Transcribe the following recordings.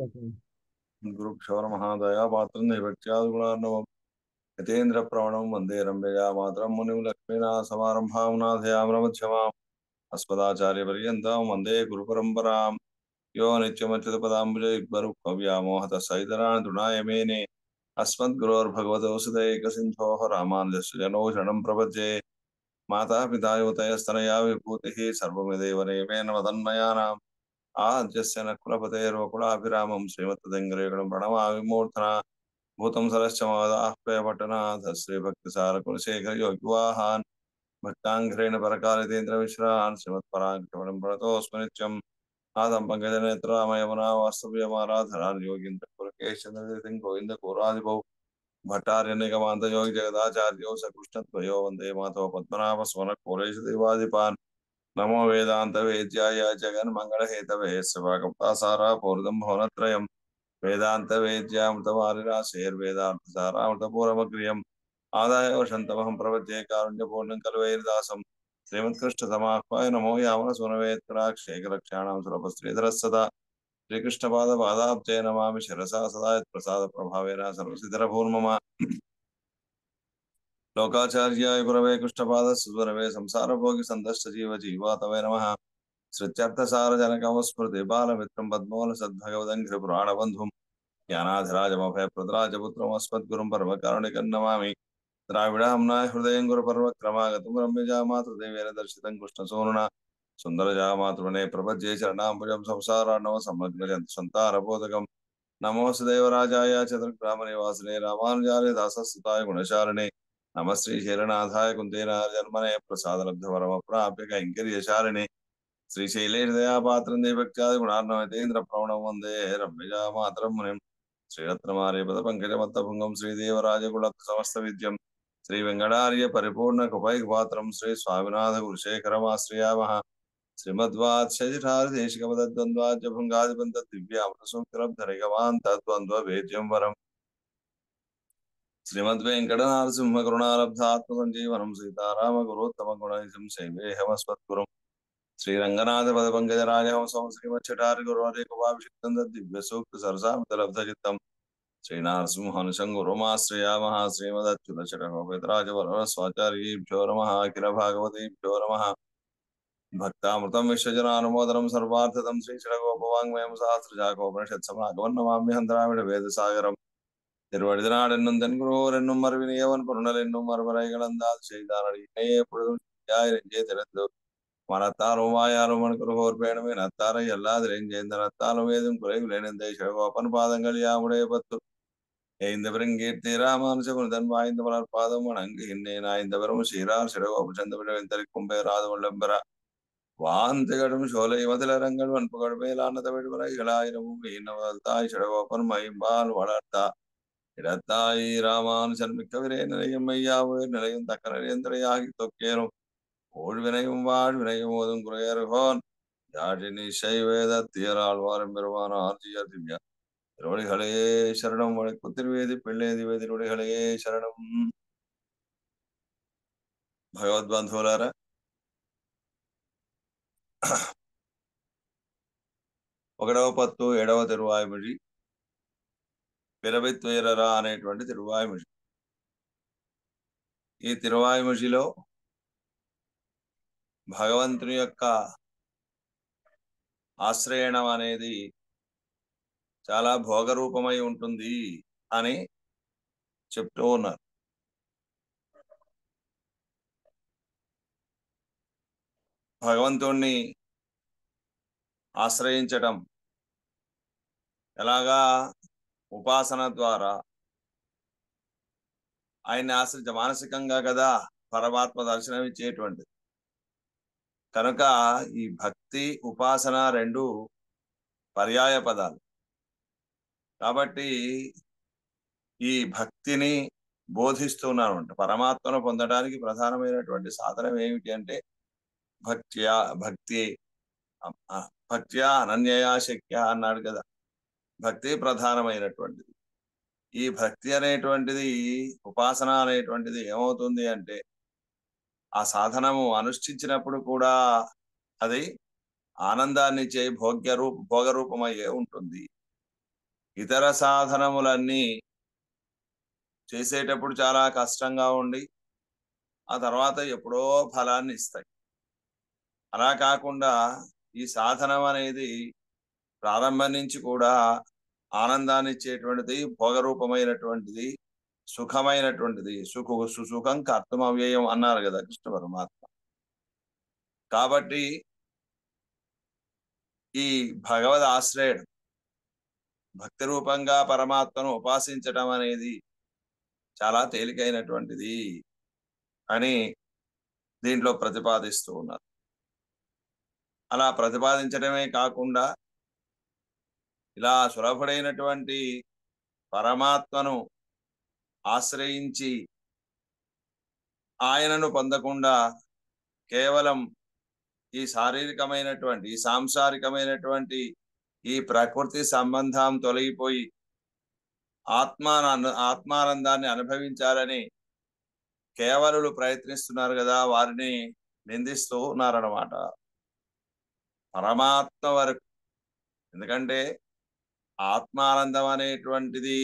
गुरुभ्यो नमः दयापात्रं दैवत्यादिगुणार्णवं यतीन्द्र प्रवणं वन्दे रम्यया मातरं मुनिं लक्ष्मीनाथसमारम्भां नाथयामनमध्यमाम् अस्मदाचार्यपर्यन्तां वन्दे गुरुपरम्परां यो नित्यमच्युतपदाम्बुजयुग्मरुक्मव्यामोहतसैतरान् तृणाय मेने अस्मद्गुरोर्भगवतोऽस्य दैकसिन्धोः रामानुजस्य जनो शरणं प्रपद्ये माता पिता युवतयस्तनया विभूतिः सर्वमिदेव नेमेन मदन्मयानाम् आद्यस्य न कुलपतेर्वकुलाभिरामं श्रीमत्तदङ्ग्रेगणं प्रणमामि मूर्धना भूतं सरश्च मदाह्वयपटनाथ श्रीभक्तिसारकुलशेखर योगिवाहान् भक्ताङ्घ्रेण परकालितेन्द्रमिश्रान् श्रीमत्पराङ्कृतं प्रणतोऽस्मि नित्यम् आदं पङ्कजनेत्रामयमुना वास्तव्यमाराधनान् योगीन्द्रकुलकेशन्दं गोविन्द कोरादिभौ भट्टार्यनिगमान्तयोगि जगदाचार्यौ सकृष्णद्वयो वन्दे माधव पद्मनाभस्मरकोलेशदेवादिपान् नमो वेदांत वेद्याय जगन्मंगलहेतवे शिवगुप्तासारा पूर्णं भुवनत्रयं वेदांत वेद्यामृतमालिराशेर्वेदांत सारामृतपूर्वमग्रियम् आदाय वसन्तमहं प्रपद्ये कारुण्यपूर्णं कल्वैर्दासं श्रीमत्कृष्णतमाह्वाय नमो यामन सुनवेत्कटाक्षेकरक्षाणां सुरभश्रीधरः सदा श्रीकृष्णपादपादाब्जे नमामि शिरसा सदा यत्प्रसादप्रभावेन सर्वसिद्धरभूर्मम लोकाचार्याय गुरवे कृष्णपाद सुरवे संसारभोगि सन्दष्ट जीव जीवातवे नमः श्रुत्यर्थसारजनकमस्मृति बालमित्रं पद्मोल सद्भगवदङ्घ्रिपुराणबन्धुं ज्ञानाधिराजमभयप्रदाजपुत्रमस्मद्गुरुं परमकारुणिकं नमामि द्राविडाम्नाय हृदयं गुरुपर्वक्रमागतं रम्यजामातृदेवेन दर्शितं कृष्णसूनुना सुन्दरजामातृणे प्रपद्ये चरणाम्बुजं संसारार्णव संलग्नजन्तु सन्तारबोधकं नमोऽस्तु देवराजाय चतुर्ग्रामनिवासिने रामानुजाय दासस्तुताय गुणशालिने नमः श्रीशैलनाथाय कुन्तेनार्जन्मने प्रसादलब्धवरमप्राप्य कैङ्कर्यशालिने श्रीशैलेशदयापात्रं देवक्त्यादिगुणार्णवतेन्द्रप्रवणं वन्दे रम्यजामातरं मुनिं श्रीरत्नमार्यपदपङ्कजमत्तभुङ्गं श्रीदेवराजकुलसमस्तविद्यं श्रीवेङ्कटार्य परिपूर्णकृपैकपात्रं श्रीस्वामिनाथगुरुशेखरमाश्रयामः श्रीमद्वात्सजिठारदेशिकपदद्वन्द्वाद्यभृङ्गादिबन्धदिव्यामृतसूक्तिरब्धरिगवान् तद्वन्द्वभेद्यं वरम् श्रीमद्वेङ्कटनारसिंहकरुणालब्धात्मसञ्जीवनं सीतारामगुरोत्तमगुणनिधिं शैवेहमस्मत्कुरुम् श्रीरङ्गनाथपदपङ्कजराजहंसं श्रीमच्छटारिगुरुवादिकुपाभिषिक्तं तद्दिव्यसूक्तिसरसामृतलब्धचित्तं श्रीनारसिंहनुशङ्गुरुमाश्रयामः श्रीमदच्युतचटकोपेतराजवरस्वाचार्येभ्यो नमः अखिलभागवतेभ्यो नमः भक्तामृतं विश्वजनानुमोदनं सर्वार्थदं श्रीचटकोपवाङ्मयं सहस्रशाखोपनिषत्समागमं नमामि हन्तरामिषवेदसागरम् திருவடிதனாடென்னும் தென்குருவோர் என்னும் மறுவினியவன் பொருணல் என்னும் மறுவரை கலந்தால் செய்தானடி இணையே பொழுதும் நெஞ்சே திறந்து மனத்தாலும் வாயாலும் மனுக்குருகோர் பேணுமே நத்தாரை எல்லாதிரைஞ்சேந்த நத்தாலும் ஏதும் குறைவிலேனெந்தை சிவகோப்பன் பாதங்கள் யாமுடைய பத்து இந்த பெருங்கீர்த்தி ராமானுஜகுன் தன் வாய்ந்த மலர் பாதம் வணங்கு இன்னேன் ஆய்ந்த பெரும் சீரார் சிறகோப்பு சந்தபிழவின் தரிக்கும் பேராது உள்ளம்பெற வாந்துகடும் சோலை மதிலரங்கள் வன்புகழ் மேலான தமிழ் வரைகளாயிரமும் இன்னவல் தாய் சிறகோப்பன் மைம்பால் வளர்த்தா இடத்தாய் ராமானுஜன் மிக்கவிரே நிலையும் மையாவுயிர் நிலையும் தக்க நரேந்திரையாகி தொக்கேனும் ஊழ்வினையும் வாழ்வினையும் ஓதும் குறையர்கோன் யாழினி சைவேத தீராழ்வாரும் பெருமான ஆர்ஜியர் திவ்யா திருவடிகளே சரணம் வழக்கு திருவேதி பிள்ளேதிவே திருவடிகளே శరణం భగవద్బంధువులారా ఒకటవ పత్తు 7వ తిరువాయుమొഴി పిరవిత్వేరరా అనేటువంటి తిరువాయుమొഴి. ఈ తిరువాయుమొഴിలో భగవంతుని యొక్క ఆశ్రయణం అనేది చాలా భోగరూపమై ఉంటుంది అని చెప్తూ ఉన్నారు. భగవంతుణ్ణి ఆశ్రయించటం ఎలాగా? ఉపాసన ద్వారా ఆయన్ని ఆశ్రయించ మానసికంగా కదా పరమాత్మ దర్శనం ఇచ్చేటువంటిది. కనుక ఈ భక్తి ఉపాసన రెండు పర్యాయ పదాలు కాబట్టి ఈ భక్తిని బోధిస్తున్నారు. పరమాత్మను పొందడానికి ప్రధానమైనటువంటి సాధనం ఏమిటి అంటే భక్త్యా అనన్యయా శక్య అన్నాడు కదా. భక్తి ప్రధానమైనటువంటిది. ఈ భక్తి అనేటువంటిది, ఉపాసన అనేటువంటిది ఏమవుతుంది అంటే ఆ సాధనము అనుష్ఠించినప్పుడు కూడా అది ఆనందాన్ని ఇచ్చే భోగరూపమయ్యే ఉంటుంది. ఇతర సాధనములన్నీ చేసేటప్పుడు చాలా కష్టంగా ఉండి ఆ తర్వాత ఎప్పుడో ఫలాన్ని ఇస్తాయి. అలా కాకుండా ఈ సాధనం అనేది ప్రారంభం నుంచి కూడా ఆనందాన్ని ఇచ్చేటువంటిది, భోగరూపమైనటువంటిది, సుఖమైనటువంటిది. సుసుఖం కర్తమవ్యయం అన్నారు కదా కృష్ణ పరమాత్మ. కాబట్టి ఈ భగవద్ ఆశ్రయం, భక్తి రూపంగా పరమాత్మను ఉపాసించడం అనేది చాలా తేలికైనటువంటిది అని దీంట్లో ప్రతిపాదిస్తూ ఉన్నారు. అలా ప్రతిపాదించడమే కాకుండా ఇలా సులభుడైనటువంటి పరమాత్మను ఆశ్రయించి ఆయనను పొందకుండా కేవలం ఈ శారీరకమైనటువంటి, ఈ సాంసారికమైనటువంటి ఈ ప్రకృతి సంబంధం తొలగిపోయి ఆత్మానందాన్ని అనుభవించాలని కేవలులు ప్రయత్నిస్తున్నారు కదా, వారిని నిందిస్తూ ఉన్నారన్నమాట. పరమాత్మ వరకు, ఎందుకంటే ఆత్మానందం అనేటువంటిది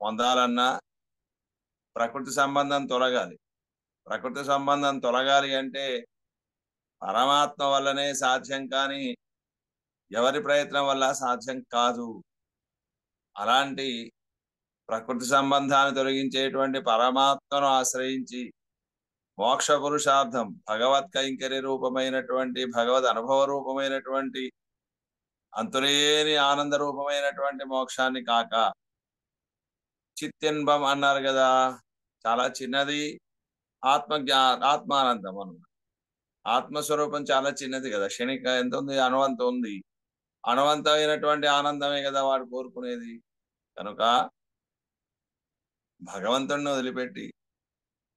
పొందాలన్నా ప్రకృతి సంబంధం తొలగాలి. ప్రకృతి సంబంధం తొలగాలి అంటే పరమాత్మ వల్లనే సాధ్యం, కానీ ఎవరి ప్రయత్నం వల్ల సాధ్యం కాదు. అలాంటి ప్రకృతి సంబంధాన్ని తొలగించేటువంటి పరమాత్మను ఆశ్రయించి మోక్ష పురుషార్థం, భగవత్ కైంకర్య రూపమైనటువంటి, భగవద్ అనుభవ రూపమైనటువంటి, అంతులేని ఆనంద రూపమైనటువంటి మోక్షాన్ని కాక చిత్తిన్బం అన్నారు కదా, చాలా చిన్నది ఆత్మానందం అన్నమాట. ఆత్మస్వరూపం చాలా చిన్నది కదా, క్షణిక ఎంత ఉంది, అణువంత ఉంది. అణువంతమైనటువంటి ఆనందమే కదా వాడు కోరుకునేది. కనుక భగవంతుడిని వదిలిపెట్టి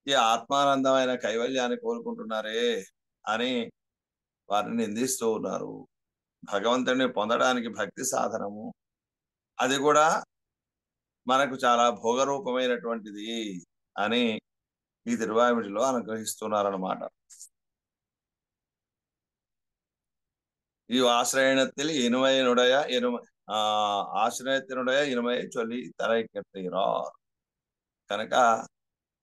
ఈ ఆత్మానందమైన కైవల్యాన్ని కోరుకుంటున్నారే అని వారిని నిందిస్తూ ఉన్నారు. భగవంతుడిని పొందడానికి భక్తి సాధనము, అది కూడా మనకు చాలా భోగరూపమైనటువంటిది అని ఈ తిరువాయిమిడిలో అనుగ్రహిస్తున్నారన్నమాట. ఈ ఆశ్రయణத்தில் இனிமையினுடைய ఆశ్రయத்தினுடைய ఇనుమై చొల్లి తరైకెత్తిరార్. కనుక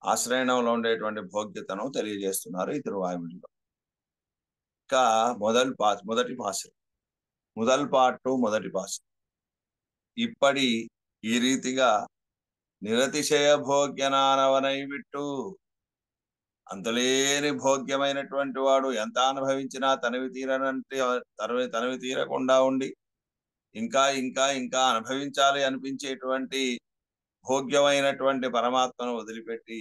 ఆశ్రయణంలో ఉండేటువంటి భోగ్యతను తెలియజేస్తున్నారు ఈ తిరువాయిమిడిలో. ఇంకా మొదటి పాశ్రం, మొదటి పాశ్రం. ఇప్పటి ఈ రీతిగా నిరతిశయ భోగ్యనానవనై విట్టు, అంతులేని భోగ్యమైనటువంటి వాడు ఎంత అనుభవించినా తనివి తీరకుండా ఉండి ఇంకా ఇంకా ఇంకా అనుభవించాలి అనిపించేటువంటి భోగ్యమైనటువంటి పరమాత్మను వదిలిపెట్టి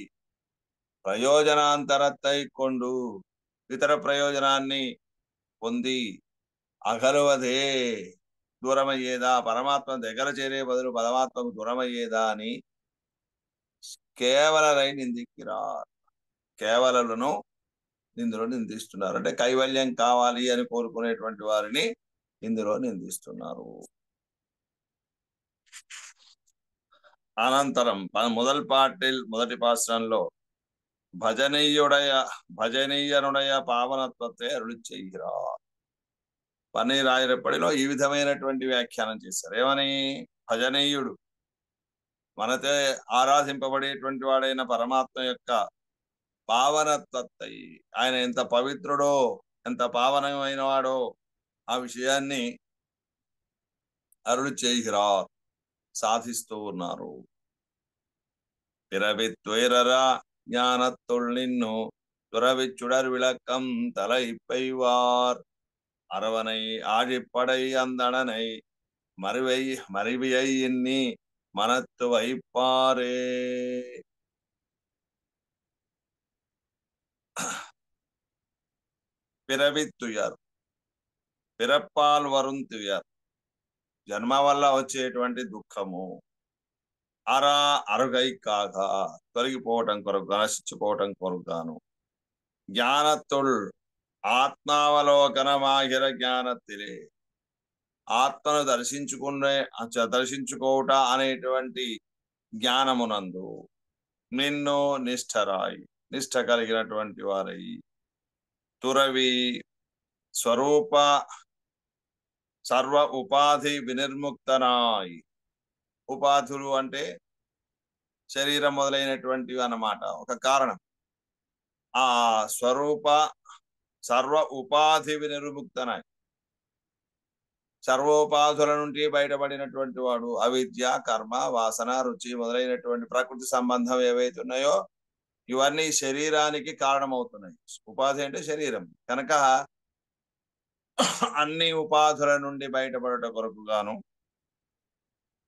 ప్రయోజనాంతరత్తై కొండు, ఇతర ప్రయోజనాన్ని పొంది అగలువదే, దూరమయ్యేదా, పరమాత్మ దగ్గర చేరే బదులు పరమాత్మకు దూరమయ్యేదా అని కేవలరై నిందికిరా, కేవలను ఇందులో నిందిస్తున్నారు. అంటే కైవల్యం కావాలి అని కోరుకునేటువంటి వారిని ఇందులో నిందిస్తున్నారు. అనంతరం మొదటి పాశ్రంలో భజనీయుడయ పావనత్వతే అరుళి చెయ్యిరా పన్నీరాయరప్పడిలో ఈ విధమైనటువంటి వ్యాఖ్యానం చేశారు. ఏమని? భజనీయుడు, మనతే ఆరాధింపబడేటువంటి వాడైన పరమాత్మ యొక్క పావనత్వత్తై, ఆయన ఎంత పవిత్రుడో, ఎంత పావనమైన వాడో ఆ విషయాన్ని అరుళి చేయిరా, సాధిస్తూ ఉన్నారు. பிறவித்துயரா ஞானத்துள் நின்னு துறவிச்சுடர் விளக்கம் தலை இப்பைவார் அரவனை ஆழிப்படை அந்தணனை மறிவியை எண்ணி மனத்து வைப்பாரே. పిరవిత్తుయారు, పిరప్పాల్ వరుణ్ తుయారు, జన్మ వల్ల వచ్చేటువంటి దుఃఖము. అరుగై కాగా, తొలగిపోవటం కొరకు, నశించుకోవటం కొరకుగాను. జ్ఞానత్తుల్ ఆత్మావలోకనమాహిర జ్ఞానత్తిలే, ఆత్మను దర్శించుకోవట అనేటువంటి జ్ఞానమునందు నిన్ను నిష్ఠ కలిగినటువంటి వారై, తురవి స్వరూప సర్వ ఉపాధి వినిర్ముక్తనాయ్, ఉపాధులు అంటే శరీరం మొదలైనటువంటివి అన్నమాట. ఒక కారణం. ఆ స్వరూప సర్వ ఉపాధి వినిర్ముక్తనాయి, సర్వోపాధుల నుండి బయటపడినటువంటి వాడు. అవిద్య, కర్మ, వాసన, రుచి మొదలైనటువంటి ప్రకృతి సంబంధం ఏవైతే ఉన్నాయో ఇవన్నీ శరీరానికి కారణమవుతున్నాయి. ఉపాధి అంటే శరీరం కనుక అన్ని ఉపాధుల నుండి బయటపడట కొరకు గాను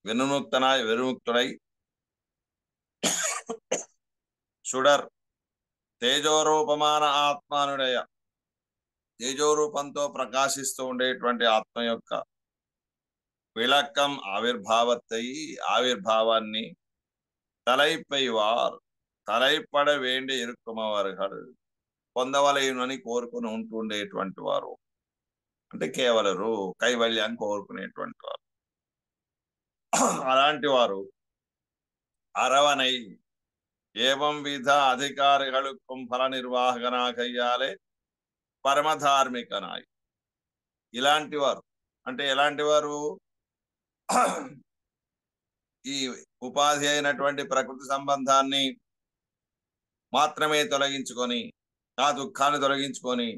విముక్తుడై షుడర్ తేజోరూపమాన ఆత్మానుడయ, తేజోరూపంతో ప్రకాశిస్తూ ఉండేటువంటి ఆత్మ యొక్క విళక్కం ఆవిర్భావత్తై, ఆవిర్భావాన్ని తలైపైవార్ తలైపడ వేండి ఇరుక్కుమవారు పొందవలేనని కోరుకుని ఉంటుండేటువంటి వారు అంటే కేవలరు, కైవల్యాన్ని కోరుకునేటువంటి వారు. అలాంటి వారు అరవనై ఏవం విధ అధికారిகளுக்கும் ఫల నిర్వాహకనాకయ్యాలే పరమధార్మికనాయి. ఇలాంటి వారు అంటే ఎలాంటి వారు? ఈ ఉపాధి అయినటువంటి ప్రకృతి సంబంధాన్ని మాత్రమే తొలగించుకొని, ఆ దుఃఖాన్ని తొలగించుకొని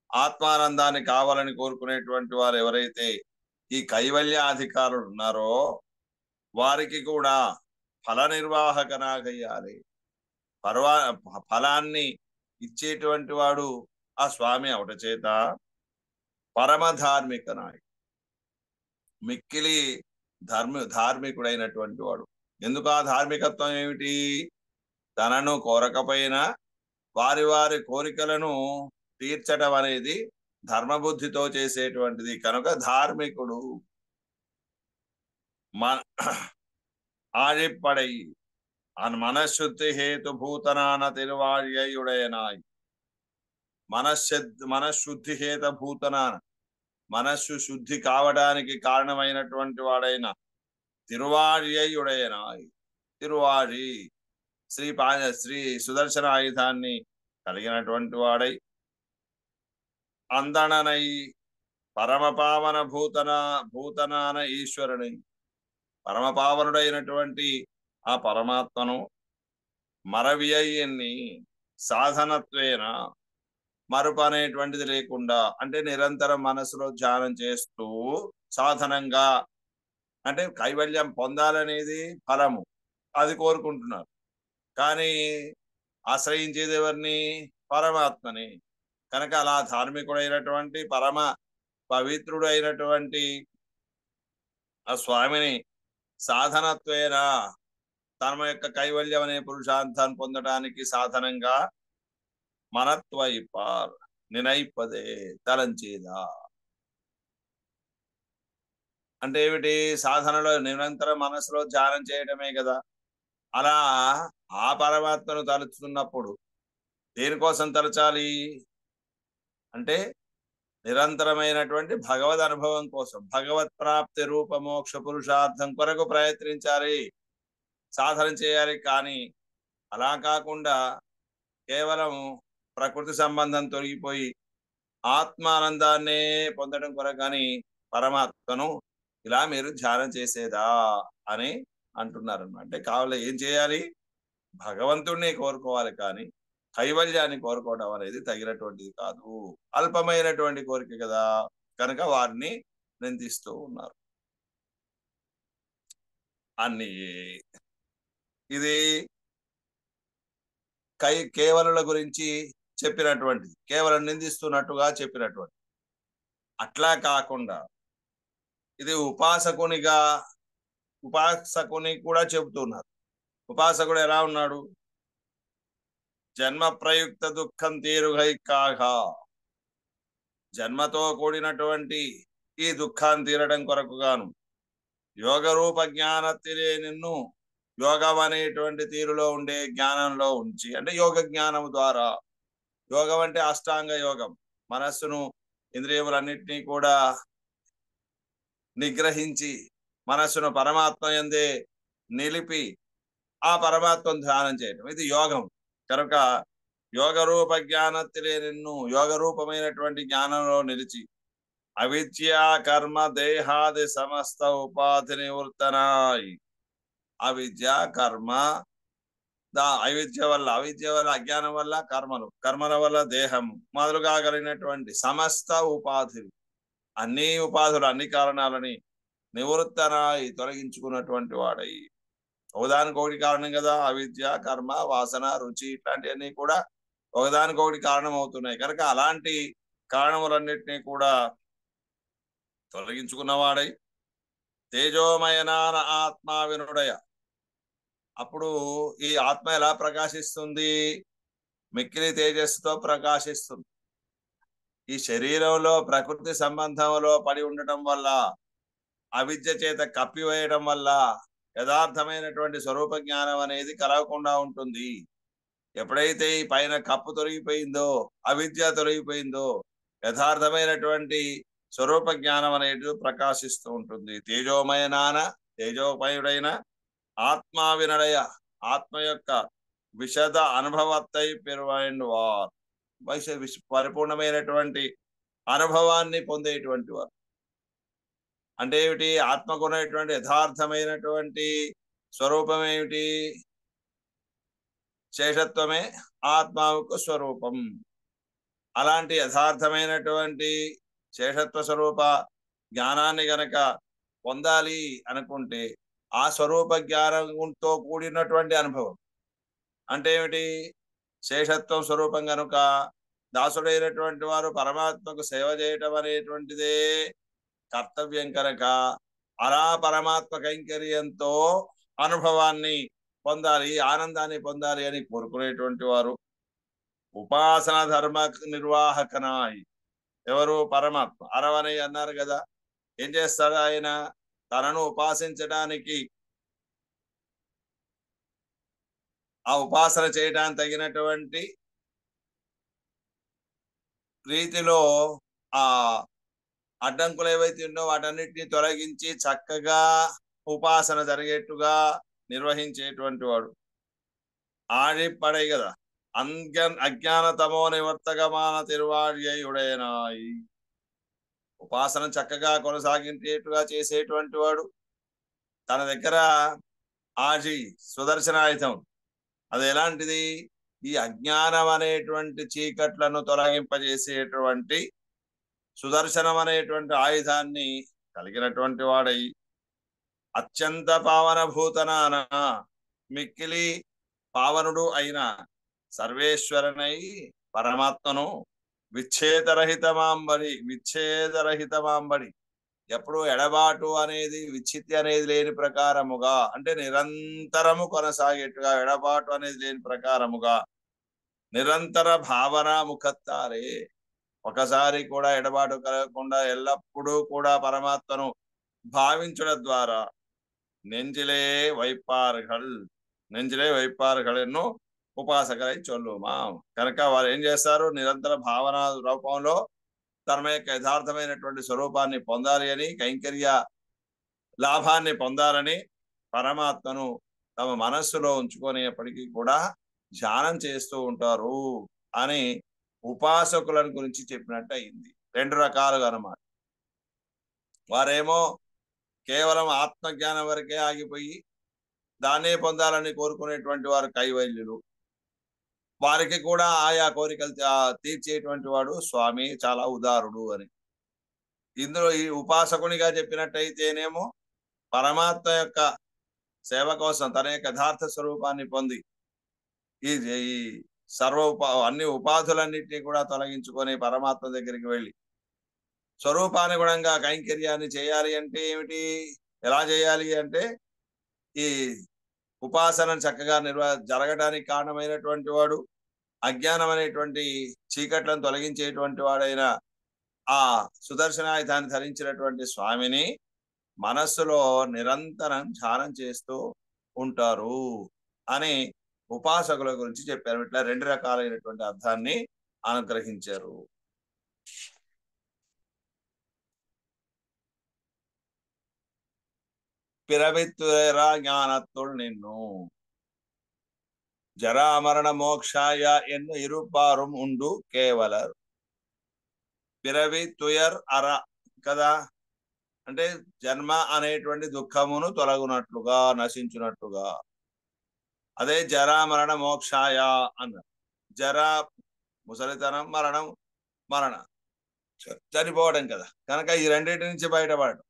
ఆత్మానందాన్ని కావాలని కోరుకునేటువంటి వారు ఎవరైతే ఈ కైవల్యాధికారులు ఉన్నారో వారికి కూడా ఫల నిర్వాహకనాగయ్యాలి. ఫలాన్ని ఇచ్చేటువంటి వాడు ఆ స్వామి అవట చేత పరమధార్మికనాయి, మిక్కిలి ధార్మికుడైనటువంటి వాడు. ఎందుకు ఆ ధార్మికత్వం ఏమిటి? తనను కోరకపోయినా వారి వారి కోరికలను తీర్చడం అనేది ధర్మబుద్ధితో చేసేటువంటిది కనుక ధార్మికుడు. ఆழிப்படை మనశుద్ధి హేతుభూతనాన తిరువాళ్యుడయనాయి. మనశుద్ధి హేతుభూతనాన, మనస్సు శుద్ధి కావడానికి కారణమైనటువంటి వాడైన తిరువాళ్యుడయనాయి. తిరువాళి శ్రీ సుదర్శన ఆయుధాన్ని కలిగినటువంటి వాడై అందననై పరమపావన భూతనాన ఈశ్వరుని, పరమపావనుడైనటువంటి ఆ పరమాత్మను మరవియన్ని సాధనత్వేన, మరుపు అనేటువంటిది లేకుండా అంటే నిరంతరం మనసులో ధ్యానం చేస్తూ సాధనంగా, అంటే కైవల్యం పొందాలనేది ఫలము, అది కోరుకుంటున్నారు. కానీ ఆశ్రయించేది ఎవరిని? పరమాత్మని. కనుక అలా ధార్మికుడైనటువంటి పరమ పవిత్రుడు అయినటువంటి ఆ స్వామిని సాధనత్వేన తన యొక్క కైవల్యం అనే పురుషార్థాన్ని పొందడానికి సాధనంగా మనత్వైపార్ నినైపదే తలంచేదా. అంటే ఏమిటి? సాధనలో నిరంతరం మనసులో ధ్యానం చేయడమే కదా. అలా ఆ పరమాత్మను తలుచుతున్నప్పుడు దేనికోసం తలచాలి అంటే నిరంతరమైనటువంటి భగవద్ అనుభవం కోసం, భగవత్ ప్రాప్తి రూప మోక్ష పురుషార్థం కొరకు ప్రయత్నించాలి, సాధన చేయాలి. కానీ అలా కాకుండా కేవలం ప్రకృతి సంబంధం తొలగిపోయి ఆత్మానందాన్నే పొందడం కొరకు కానీ పరమాత్మను ఇలా మీరు ధ్యానం చేసేదా అని అంటున్నారు. అంటే కావాలి ఏం చేయాలి? భగవంతుడిని కోరుకోవాలి, కానీ కైవల్యాన్ని కోరుకోవడం అనేది తగినటువంటిది కాదు. అల్పమైనటువంటి కోరిక కదా, కనుక వారిని నిందిస్తూ ఉన్నారు. అన్ని ఇది కేవలుల గురించి చెప్పినటువంటిది, కేవలం నిందిస్తున్నట్టుగా చెప్పినటువంటి. అట్లా కాకుండా ఇది ఉపాసకుని కూడా చెబుతున్నారు. ఉపాసకుడు ఎలా ఉన్నాడు? జన్మ ప్రయుక్త దుఃఖం తీరుగై కాగా, జన్మతో కూడినటువంటి ఈ దుఃఖాన్ని తీరడం కొరకు గాను యోగ రూప జ్ఞానత్తిరే నిన్ను యోగం అనేటువంటి తీరులో ఉండే జ్ఞానంలో ఉంచి, అంటే యోగ జ్ఞానం ద్వారా, యోగం అంటే అష్టాంగ యోగం, మనస్సును ఇంద్రియములన్నింటినీ కూడా నిగ్రహించి మనస్సును పరమాత్మ యందే నిలిపి ఆ పరమాత్మను ధ్యానం చేయడం, ఇది యోగం. కనుక యోగ రూప జ్ఞానత్తిరే నిన్ను, యోగ రూపమైనటువంటి జ్ఞానంలో నిలిచి అవిద్య కర్మ దేహాది సమస్త ఉపాధి నివృత్తనాయి, అవిద్య కర్మ, అవిద్య వల్ల అజ్ఞానం వల్ల కర్మల వల్ల దేహము మొదలుగా కలిగినటువంటి సమస్త ఉపాధులు, అన్ని ఉపాధులు, అన్ని కారణాలని నివృత్తనాయి తొలగించుకున్నటువంటి వాడై, ఒకదానికొకటి కారణం కదా. అవిద్య కర్మ వాసన రుచి ఇట్లాంటివన్నీ కూడా ఒకదానికొకటి కారణం అవుతున్నాయి కనుక అలాంటి కారణములన్నిటినీ కూడా తొలగించుకున్నవాడై తేజోమయనాన ఆత్మ వినుడయ. అప్పుడు ఈ ఆత్మ ఎలా ప్రకాశిస్తుంది? మిక్కిలి తేజస్సుతో ప్రకాశిస్తుంది. ఈ శరీరంలో ప్రకృతి సంబంధంలో పడి ఉండటం వల్ల, అవిద్య చేత కప్పివేయడం వల్ల యథార్థమైనటువంటి స్వరూప జ్ఞానం అనేది కలగకుండా ఉంటుంది. ఎప్పుడైతే ఈ పైన కప్పు తొలగిపోయిందో, అవిద్య తొలగిపోయిందో, యథార్థమైనటువంటి స్వరూప జ్ఞానం అనేది ప్రకాశిస్తూ ఉంటుంది. తేజోమయుడైన ఆత్మ వినడయ, ఆత్మ యొక్క విశద అనుభవత్తై పెరువైన వారు, పరిపూర్ణమైనటువంటి అనుభవాన్ని పొందేటువంటి వారు. అంటే ఏమిటి? ఆత్మకున్నటువంటి యథార్థమైనటువంటి స్వరూపం ఏమిటి? శేషత్వమే ఆత్మకు స్వరూపం. అలాంటి యథార్థమైనటువంటి శేషత్వ స్వరూప జ్ఞానాన్ని గనక పొందాలి అనుకుంటే ఆ స్వరూప జ్ఞానంతో కూడినటువంటి అనుభవం అంటే ఏమిటి? శేషత్వం స్వరూపం కనుక దాసుడైనటువంటి వారు పరమాత్మకు సేవ చేయటం అనేటువంటిదే కర్తవ్యం కనుక అలా పరమాత్మ కైంకర్యంతో అనుభవాన్ని పొందాలి, ఆనందాన్ని పొందాలి అని కోరుకునేటువంటి వారు ఉపాసన ధర్మ నిర్వాహకనాయి. ఎవరు? పరమాత్మ. అరవనయ్య అన్నారు కదా, ఏం చేస్తాడు ఆయన? తనను ఉపాసించడానికి, ఆ ఉపాసన చేయడానికి తగినటువంటి రీతిలో ఆ అడ్డంకులు ఏవైతే ఉన్నో వాటన్నిటిని తొలగించి చక్కగా ఉపాసన జరిగేట్టుగా నిర్వహించేటువంటి వాడు. ఆడిపడై కదా అజ్ఞానతమో నివర్తకమాన తిరువాళ్యుడైనాయి. ఉపాసన చక్కగా కొనసాగించేట్టుగా చేసేటువంటి వాడు. తన దగ్గర ఆజి సుదర్శనాయుధం, అది ఎలాంటిది? ఈ అజ్ఞానం అనేటువంటి చీకట్లను తొలగింపజేసేటువంటి సుదర్శనం అనేటువంటి ఆయుధాన్ని కలిగినటువంటి వాడై అత్యంత పావన భూతనాన, మిక్కిలి పావనుడు అయిన సర్వేశ్వరనై పరమాత్మను విచ్ఛేదరహితమాంబడి ఎప్పుడు ఎడబాటు అనేది, విచ్ఛిత్తి అనేది లేని ప్రకారముగా, అంటే నిరంతరము కొనసాగేట్టుగా, ఎడబాటు అనేది లేని ప్రకారముగా నిరంతర భావన ముఖత్తారే, ఒకసారి కూడా ఎడబాటు కలగకుండా ఎల్లప్పుడూ కూడా పరమాత్మను భావించడం ద్వారా నెంజిలే వైపార్గళను ఉపాసకరై చొల్లుమా. కనుక వారు ఏం చేస్తారు? నిరంతర భావన రూపంలో తమ యొక్క యథార్థమైనటువంటి స్వరూపాన్ని పొందాలి అని, కైంకర్య లాభాన్ని పొందాలని పరమాత్మను తమ మనస్సులో ఉంచుకునేప్పటికీ కూడా ధ్యానం చేస్తూ ఉంటారు అని ఉపాసకులను గురించి చెప్పినట్టు అయింది. రెండు రకాలుగా అన్నమాట. వారేమో కేవలం ఆత్మజ్ఞానం వరకే ఆగిపోయి దాన్నే పొందాలని కోరుకునేటువంటి వారు కైవల్యులు. వారికి కూడా ఆయా కోరికలు తీర్చేటువంటి వాడు స్వామి, చాలా ఉదారుడు అని. ఇందులో ఈ ఉపాసకునిగా చెప్పినట్టయితేనేమో పరమాత్మ యొక్క సేవ కోసం తన యొక్క యథార్థ స్వరూపాన్ని పొంది ఈ అన్ని ఉపాధులన్నింటినీ కూడా తొలగించుకొని పరమాత్మ దగ్గరికి వెళ్ళి స్వరూపానుగుణంగా కైంకర్యాన్ని చేయాలి. అంటే ఏమిటి? ఎలా చేయాలి అంటే ఈ ఉపాసనను చక్కగా జరగడానికి కారణమైనటువంటి వాడు, అజ్ఞానం అనేటువంటి చీకట్లను తొలగించేటువంటి వాడైన ఆ సుదర్శనాయుధాన్ని ధరించినటువంటి స్వామిని మనస్సులో నిరంతరం ధ్యానం చేస్తూ ఉంటారు అని ఉపాసకుల గురించి చెప్పారు. ఇట్లా రెండు రకాలైనటువంటి అర్థాన్ని అనుగ్రహించారు. பிறவித்துயரா ஞானத்துள் நின்னு జరామరణ మోక్షాయ ఎన్ను ఇరుపారుం ఉండు కేవలర్. పిరవి తుయర్ అర కదా, అంటే జన్మ అనేటువంటి దుఃఖమును తొలగునట్లుగా, నశించునట్లుగా. అదే జరా మరణ మోక్షాయ అన్నారు. జర ముసలితనం, మరణం మరణ చనిపోవడం కదా. కనుక ఈ రెండింటి నుంచి బయటపడడం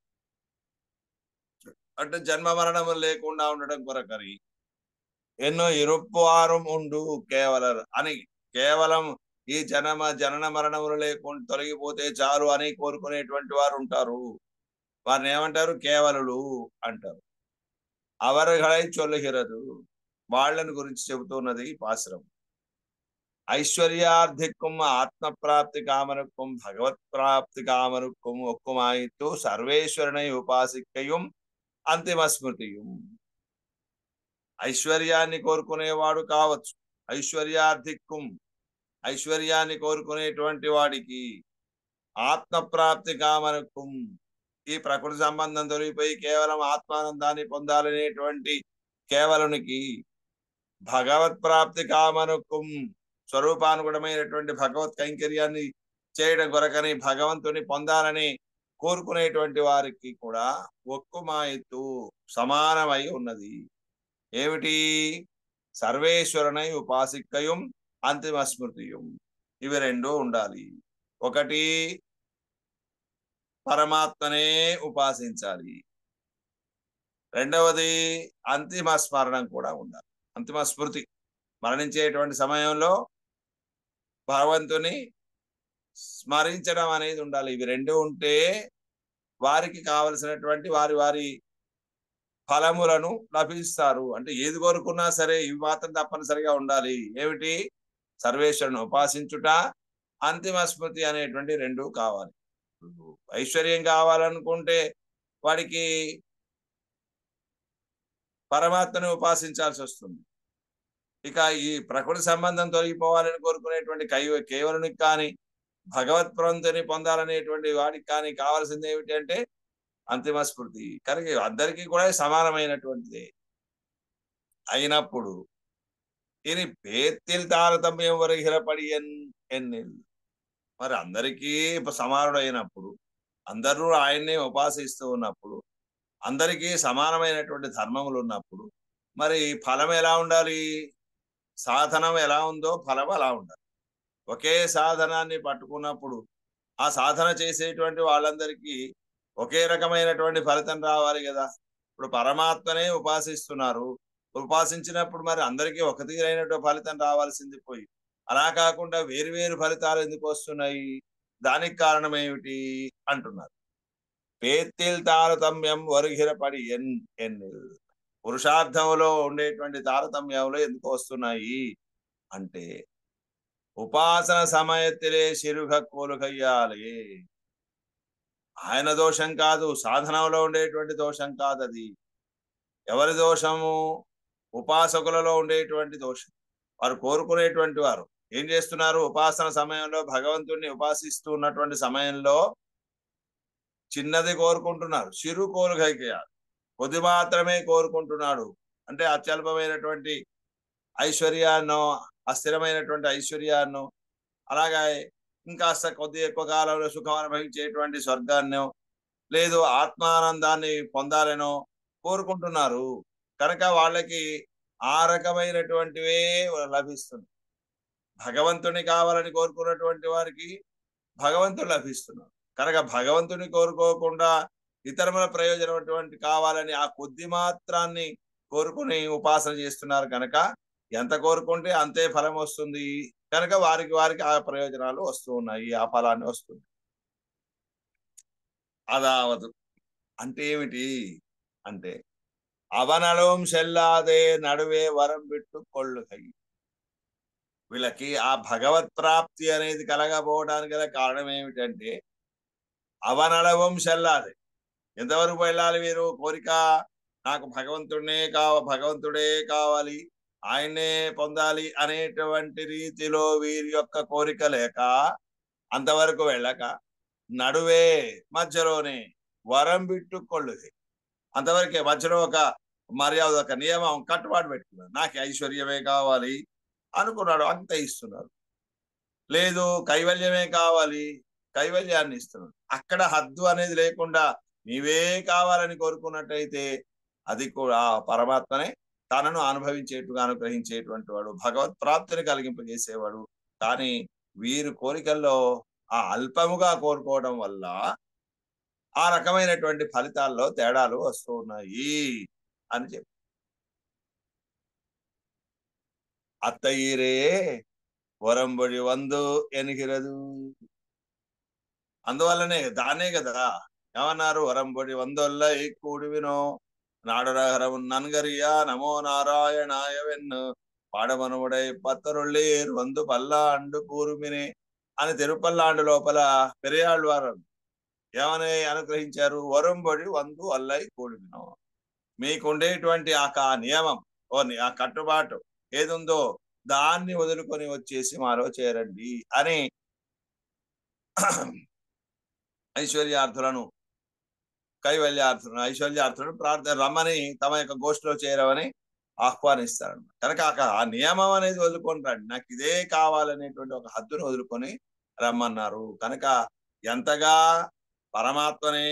అంటే జన్మ మరణములు లేకుండా ఉండడం కొరకని ఎన్నో ఇరుప్పారం ఉండు కేవలర్ అని, కేవలం ఈ జనన మరణములు లేకుండా తొలగిపోతే చాలు అని కోరుకునేటువంటి వారు ఉంటారు. వారిని ఏమంటారు? కేవలులు అంటారు. అవరగళై చొల్లుహిరదు, వాళ్ళని గురించి చెబుతున్నది పాశ్రం. ஐஸ்வர்யார்த்திக்கும் ஆத்ம காமனுக்கும் பகவத் பிராப்தி காமனுக்கும் ஒக்குமாயித்து சர்வேஸ்வரனை உபாசிக்கையும் అంతిమ స్మృతియం. ఐశ్వర్యాన్ని కోరుకునేవాడు కావచ్చు, ఐశ్వర్యార్థిక్కుం ఐశ్వర్యాన్ని కోరుకునేటువంటి వాడికి, ఆత్మప్రాప్తి కామనుకుం ఈ ప్రకృతి సంబంధం తొలగిపోయి కేవలం ఆత్మానందాన్ని పొందాలనేటువంటి కేవలునికి, భగవత్ ప్రాప్తి కామనుకుం స్వరూపానుగుణమైనటువంటి భగవత్ కైంకర్యాన్ని చేయడం కొరకని, భగవంతుని పొందాలని కోరుకునేటువంటి వారికి కూడా ఒక్కుమాయిత్తు సమానమై ఉన్నది. ఏమిటి? సర్వేశ్వరనై ఉపాసిక్కయం అంతిమ స్మృతియం. ఇవి రెండు ఉండాలి. ఒకటి పరమాత్మనే ఉపాసించాలి, రెండవది అంతిమ స్మరణం కూడా ఉండాలి. అంతిమ స్మృతి, మరణించేటువంటి సమయంలో భగవంతుని స్మరించడం అనేది ఉండాలి. ఇవి రెండు ఉంటే వారికి కావలసినటువంటి వారి వారి ఫలములను లభిస్తారు. అంటే ఏది కోరుకున్నా సరే ఇవి మాత్రం తప్పనిసరిగా ఉండాలి. ఏమిటి? సర్వేశ్వరుని ఉపాసించుట, అంతిమ స్మృతి అనేటువంటి రెండు కావాలి. ఐశ్వర్యం కావాలనుకుంటే వాడికి పరమాత్మని ఉపాసించాల్సి వస్తుంది. ఇక ఈ ప్రకృతి సంబంధం తొలగిపోవాలని కోరుకునేటువంటి కేవలునికి కానీ, భగవత్ప్రంతుని పొందాలనేటువంటి వాడికి కానీ కావాల్సింది ఏమిటి అంటే అంతిమ స్మృతి. కనుక అందరికీ కూడా సమానమైనటువంటిది అయినప్పుడు ఇది పేత్తిల్ తారతమ్యం వరహిరపడి ఎన్నిల్, మరి అందరికీ సమానుడు అయినప్పుడు, అందరూ ఆయన్నే ఉపాసిస్తూ ఉన్నప్పుడు, అందరికీ సమానమైనటువంటి ధర్మములు ఉన్నప్పుడు, మరి ఫలం ఎలా ఉండాలి? సాధనం ఎలా ఉందో ఫలం అలా ఉండాలి. ఒకే సాధనాన్ని పట్టుకున్నప్పుడు ఆ సాధన చేసేటువంటి వాళ్ళందరికీ ఒకే రకమైనటువంటి ఫలితం రావాలి కదా. ఇప్పుడు పరమాత్మనే ఉపాసిస్తున్నారు, ఉపాసించినప్పుడు మరి అందరికీ ఒక తీరైనటువంటి ఫలితం రావాల్సింది పోయి, అలా కాకుండా వేరు వేరు ఫలితాలు ఎందుకు వస్తున్నాయి? దానికి కారణం ఏమిటి అంటున్నారు. పేత్తిల్ తారతమ్యం వరుగిరపడి ఎన్నిల్, పురుషార్థంలో ఉండేటువంటి తారతమ్యంలో ఎందుకు వస్తున్నాయి అంటే ఉపాసన సమయத்திலே శిరుగ కోలుగయ్యాలి. ఆయన దోషం కాదు, సాధనంలో ఉండేటువంటి దోషం కాదు. అది ఎవరి దోషము? ఉపాసకులలో ఉండేటువంటి దోషం. వారు కోరుకునేటువంటి వారు ఏం చేస్తున్నారు? ఉపాసన సమయంలో భగవంతుడిని ఉపాసిస్తూ ఉన్నటువంటి సమయంలో చిన్నది కోరుకుంటున్నారు, చిరు కోలుగయ్యాలి, కొద్ది మాత్రమే కోరుకుంటున్నాడు. అంటే అత్యల్పమైనటువంటి ఐశ్వర్యాన్నో, అస్థిరమైనటువంటి ఐశ్వర్యాన్నో, అలాగా ఇంకాస్త కొద్ది ఎక్కువ కాలంలో సుఖం అనుభవించేటువంటి స్వర్గాన్నో, లేదు ఆత్మానందాన్ని పొందాలనో కోరుకుంటున్నారు. కనుక వాళ్ళకి ఆ రకమైనటువంటివే లభిస్తుంది. భగవంతుని కావాలని కోరుకున్నటువంటి వారికి భగవంతుడు లభిస్తున్నారు. కనుక భగవంతుని కోరుకోకుండా ఇతరముల ప్రయోజనం కావాలని ఆ కొద్ది మాత్రాన్ని కోరుకుని ఉపాసన చేస్తున్నారు. కనుక ఎంత కోరుకుంటే అంతే ఫలం వస్తుంది. కనుక వారికి వారికి ఆ ప్రయోజనాలు వస్తూ ఉన్నాయి, ఆ ఫలాన్ని వస్తుంది. అదావదు అంటే ఏమిటి అంటే అవనలం సెల్లాదే నడువే వరం బిట్టు కొళ్ళుకై. వీళ్ళకి ఆ భగవత్ ప్రాప్తి అనేది కలగబోవడానికి గల కారణం ఏమిటంటే అవనలవం సెల్లాదే. ఎంతవరకు వెళ్ళాలి వీరు? కోరిక నాకు భగవంతుడే కావాలి, ఆయన్నే పొందాలి అనేటువంటి రీతిలో వీరి యొక్క కోరిక లేక అంతవరకు వెళ్ళక నడువే మధ్యలోనే వరం బిట్టుకొళ్ళు, అంతవరకే మధ్యలో ఒక మర్యాద, ఒక నియమం, కట్టుబాటు పెట్టుకున్నాడు. నాకు ఐశ్వర్యమే కావాలి అనుకున్నాడు, అంత ఇస్తున్నారు. లేదు కైవల్యమే కావాలి, కైవల్యాన్ని ఇస్తున్నాడు. అక్కడ హద్దు అనేది లేకుండా నీవే కావాలని కోరుకున్నట్టయితే అది కూడా పరమాత్మనే తనను అనుభవించేట్టుగా అనుగ్రహించేటువంటి వాడు, భగవత్ ప్రాప్తిని కలిగింపజేసేవాడు. కానీ వీరు కోరికల్లో ఆ అల్పముగా కోరుకోవడం వల్ల ఆ రకమైనటువంటి ఫలితాల్లో తేడాలు వస్తూ ఉన్నాయి అని చెప్పి అత్తయ్యరే వరంబడి వందు ఎనిగిరదు. అందువల్లనే దాన్నే కదా ఏమన్నారు, వరంబడి వందొల్లై కూడివినో నాడురహరం నన్గరియా నమో నారాయణాయ వెన్ను పాడమనువుడై పత్తరుళ్ళేరు వందు పల్లాండు కూరుమినే అని తిరుపల్లాండు లోపల పెరియాళ్ళవారు ఏమని అనుగ్రహించారు, వరంబడి వందు అల్లై కూడివినో. మీకుండేటువంటి ఆ నియమం ఆ కట్టుబాటు ఏదుందో దాన్ని వదులుకొని వచ్చేసి మాలో చేరండి అని ఐశ్వర్యార్థులను కైవల్యార్థులను ఐశ్వర్యార్థులను ప్రార్థన రమ్మని తమ యొక్క గోష్ఠిలో చేరవని ఆహ్వానిస్తారన్నమాట. కనుక ఆ నియమం అనేది వదులుకొని రండి, నాకు ఇదే కావాలనేటువంటి ఒక హద్దును వదులుకొని రమ్మన్నారు. కనుక ఎంతగా పరమాత్మనే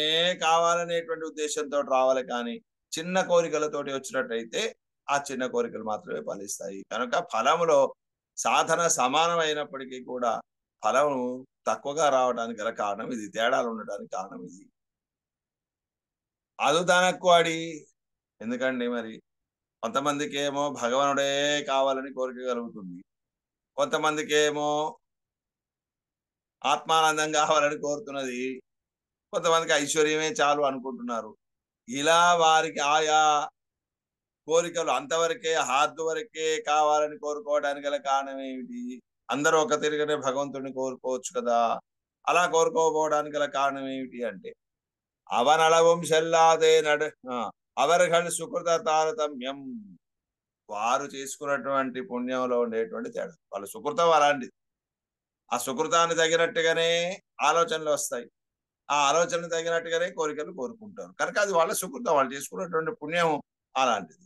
కావాలనేటువంటి ఉద్దేశంతో రావాలి, కానీ చిన్న కోరికలతోటి వచ్చినట్టయితే ఆ చిన్న కోరికలు మాత్రమే ఫలిస్తాయి. కనుక ఫలములో సాధన సమానమైనప్పటికీ కూడా ఫలం తక్కువగా రావడానికి గల కారణం ఇది, తేడాలు ఉండడానికి కారణం ఇది. అది తనక్కువాడి ఎందుకండి మరి కొంతమందికి ఏమో భగవానుడే కావాలని కోరిక కలుగుతుంది, కొంతమందికి ఏమో ఆత్మానందం కావాలని కోరుతున్నది, కొంతమందికి ఐశ్వర్యమే చాలు అనుకుంటున్నారు. ఇలా వారికి ఆయా కోరికలు అంతవరకే హాద్దు వరకే కావాలని కోరుకోవడానికి గల కారణం ఏమిటి? అందరూ ఒక తిరిగినే భగవంతుడిని కోరుకోవచ్చు కదా. అలా కోరుకోకపోవడానికి గల కారణం ఏమిటి అంటే అవనళవం సెల్లాదే అవர்கள் సుకృత తారతమ్యం, వారు చేసుకున్నటువంటి పుణ్యంలో ఉండేటువంటి తేడా. వాళ్ళ సుకృతం అలాంటిది, ఆ సుకృతాన్ని తగినట్టుగానే ఆలోచనలు వస్తాయి, ఆ ఆలోచనలు తగినట్టుగానే కోరికలు కోరుకుంటారు. కనుక అది వాళ్ళ సుకృతం, వాళ్ళు చేసుకున్నటువంటి పుణ్యం అలాంటిది.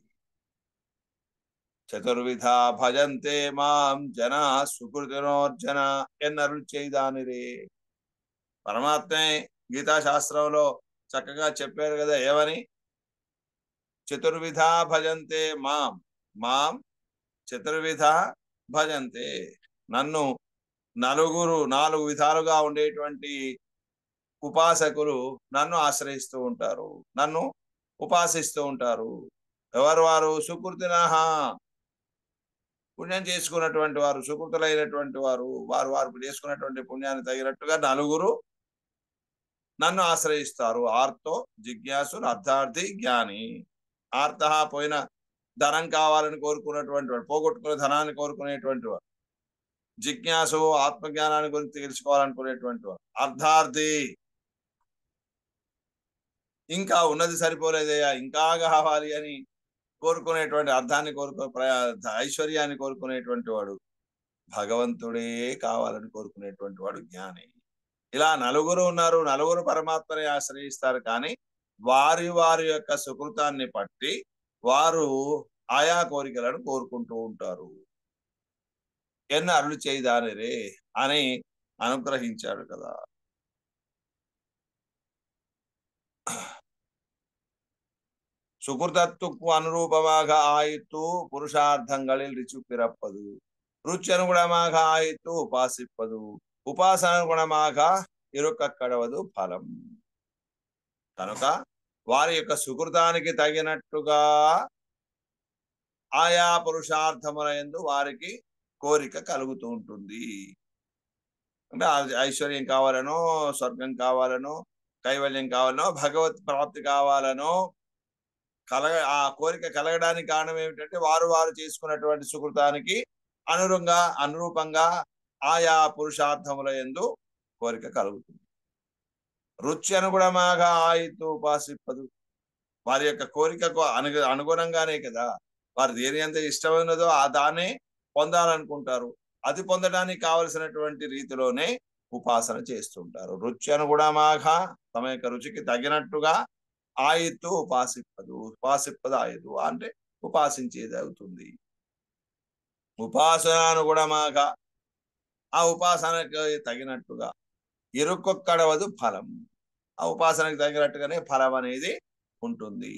చతుర్విధ భజంతే మాం జన సుకృతినోర్జన ఎన్నరులు చేయదానిరే. పరమాత్మే గీతా శాస్త్రంలో చక్కగా చెప్పారు కదా, ఏమని? చతుర్విధ భజంతే మాం, మాం చతుర్విధ భజంతే, నన్ను నాలుగు విధాలుగా ఉండేటువంటి ఉపాసకులు నన్ను ఆశ్రయిస్తూ ఉంటారు, నన్ను ఉపాసిస్తూ ఉంటారు. ఎవరు వారు? సుకృతినః, పుణ్యం చేసుకున్నటువంటి వారు, సుకృతులైనటువంటి వారు, వారు చేసుకున్నటువంటి పుణ్యాన్ని తగినట్టుగా నలుగురు నన్ను ఆశ్రయిస్తారు. ఆర్తో జిజ్ఞాసు అర్థార్థి జ్ఞాని. ఆర్త పోయిన ధనం కావాలని కోరుకున్నటువంటి వాడు, పోగొట్టుకున్న ధనాన్ని కోరుకునేటువంటి వాడు. జిజ్ఞాసు ఆత్మజ్ఞానాన్ని గురించి తెలుసుకోవాలనుకునేటువంటి వాడు. అర్థార్థి ఇంకా ఉన్నది సరిపోలేదయ్యా ఇంకా కావాలి అని కోరుకునేటువంటి అర్థాన్ని ఐశ్వర్యాన్ని కోరుకునేటువంటి వాడు. భగవంతుడే కావాలని కోరుకునేటువంటి వాడు జ్ఞాని. ఇలా నలుగురు ఉన్నారు, నలుగురు పరమాత్మని ఆశ్రయిస్తారు. కానీ వారి వారి యొక్క సుకృతాన్ని బట్టి వారు ఆయా కోరికలను కోరుకుంటూ ఉంటారు. ఎన్న అరుಳು చేయదానిరే అని అనుగ్రహించాడు కదా. சுகிருதத்துக்கு அனுரூபமாக ஆயித்து புருஷார்த்தங்களில் ருச்சி பிறப்பது, ருச்சி அனுகுணமாக ஆயித்து உபாசிப்பது, ఉపాసనానుగుణமாக ఇరుకక్కడవదు ఫలం. కనుక వారి యొక్క సుకృతానికి తగినట్టుగా ఆయా పురుషార్థముల యందు వారికి కోరిక కలుగుతూ ఉంటుంది. అంటే ఐశ్వర్యం కావాలనో, స్వర్గం కావాలనో, కైవల్యం కావాలనో, భగవత్ ప్రాప్తి కావాలనో ఆ కోరిక కలగడానికి కారణం ఏమిటంటే వారు చేసుకున్నటువంటి సుకృతానికి అనురూపంగా ఆయా పురుషార్థముల యందు కోరిక కలుగుతుంది. రుచి అనుగుణమాగా ఆయితూ ఉపాసిప్పదు, వారి యొక్క కోరికకు అనుగుణంగానే కదా వారు దేని ఎంత ఇష్టమైనదో ఆ దాన్ని పొందాలనుకుంటారు. అది పొందడానికి కావలసినటువంటి రీతిలోనే ఉపాసన చేస్తుంటారు. రుచి అనుగుణమాగా తమ యొక్క రుచికి తగినట్టుగా ఆయిత్తు ఉపాసిప్పదు ఆయదు అంటే ఉపాసించేది అవుతుంది. ఉపాసనానుగుణమాగా ఆ ఉపాసనకు తగినట్టుగా ఇరుకొక్కడవదు ఫలం. ఆ ఉపాసనకు తగినట్టుగానే ఫలం అనేది ఉంటుంది.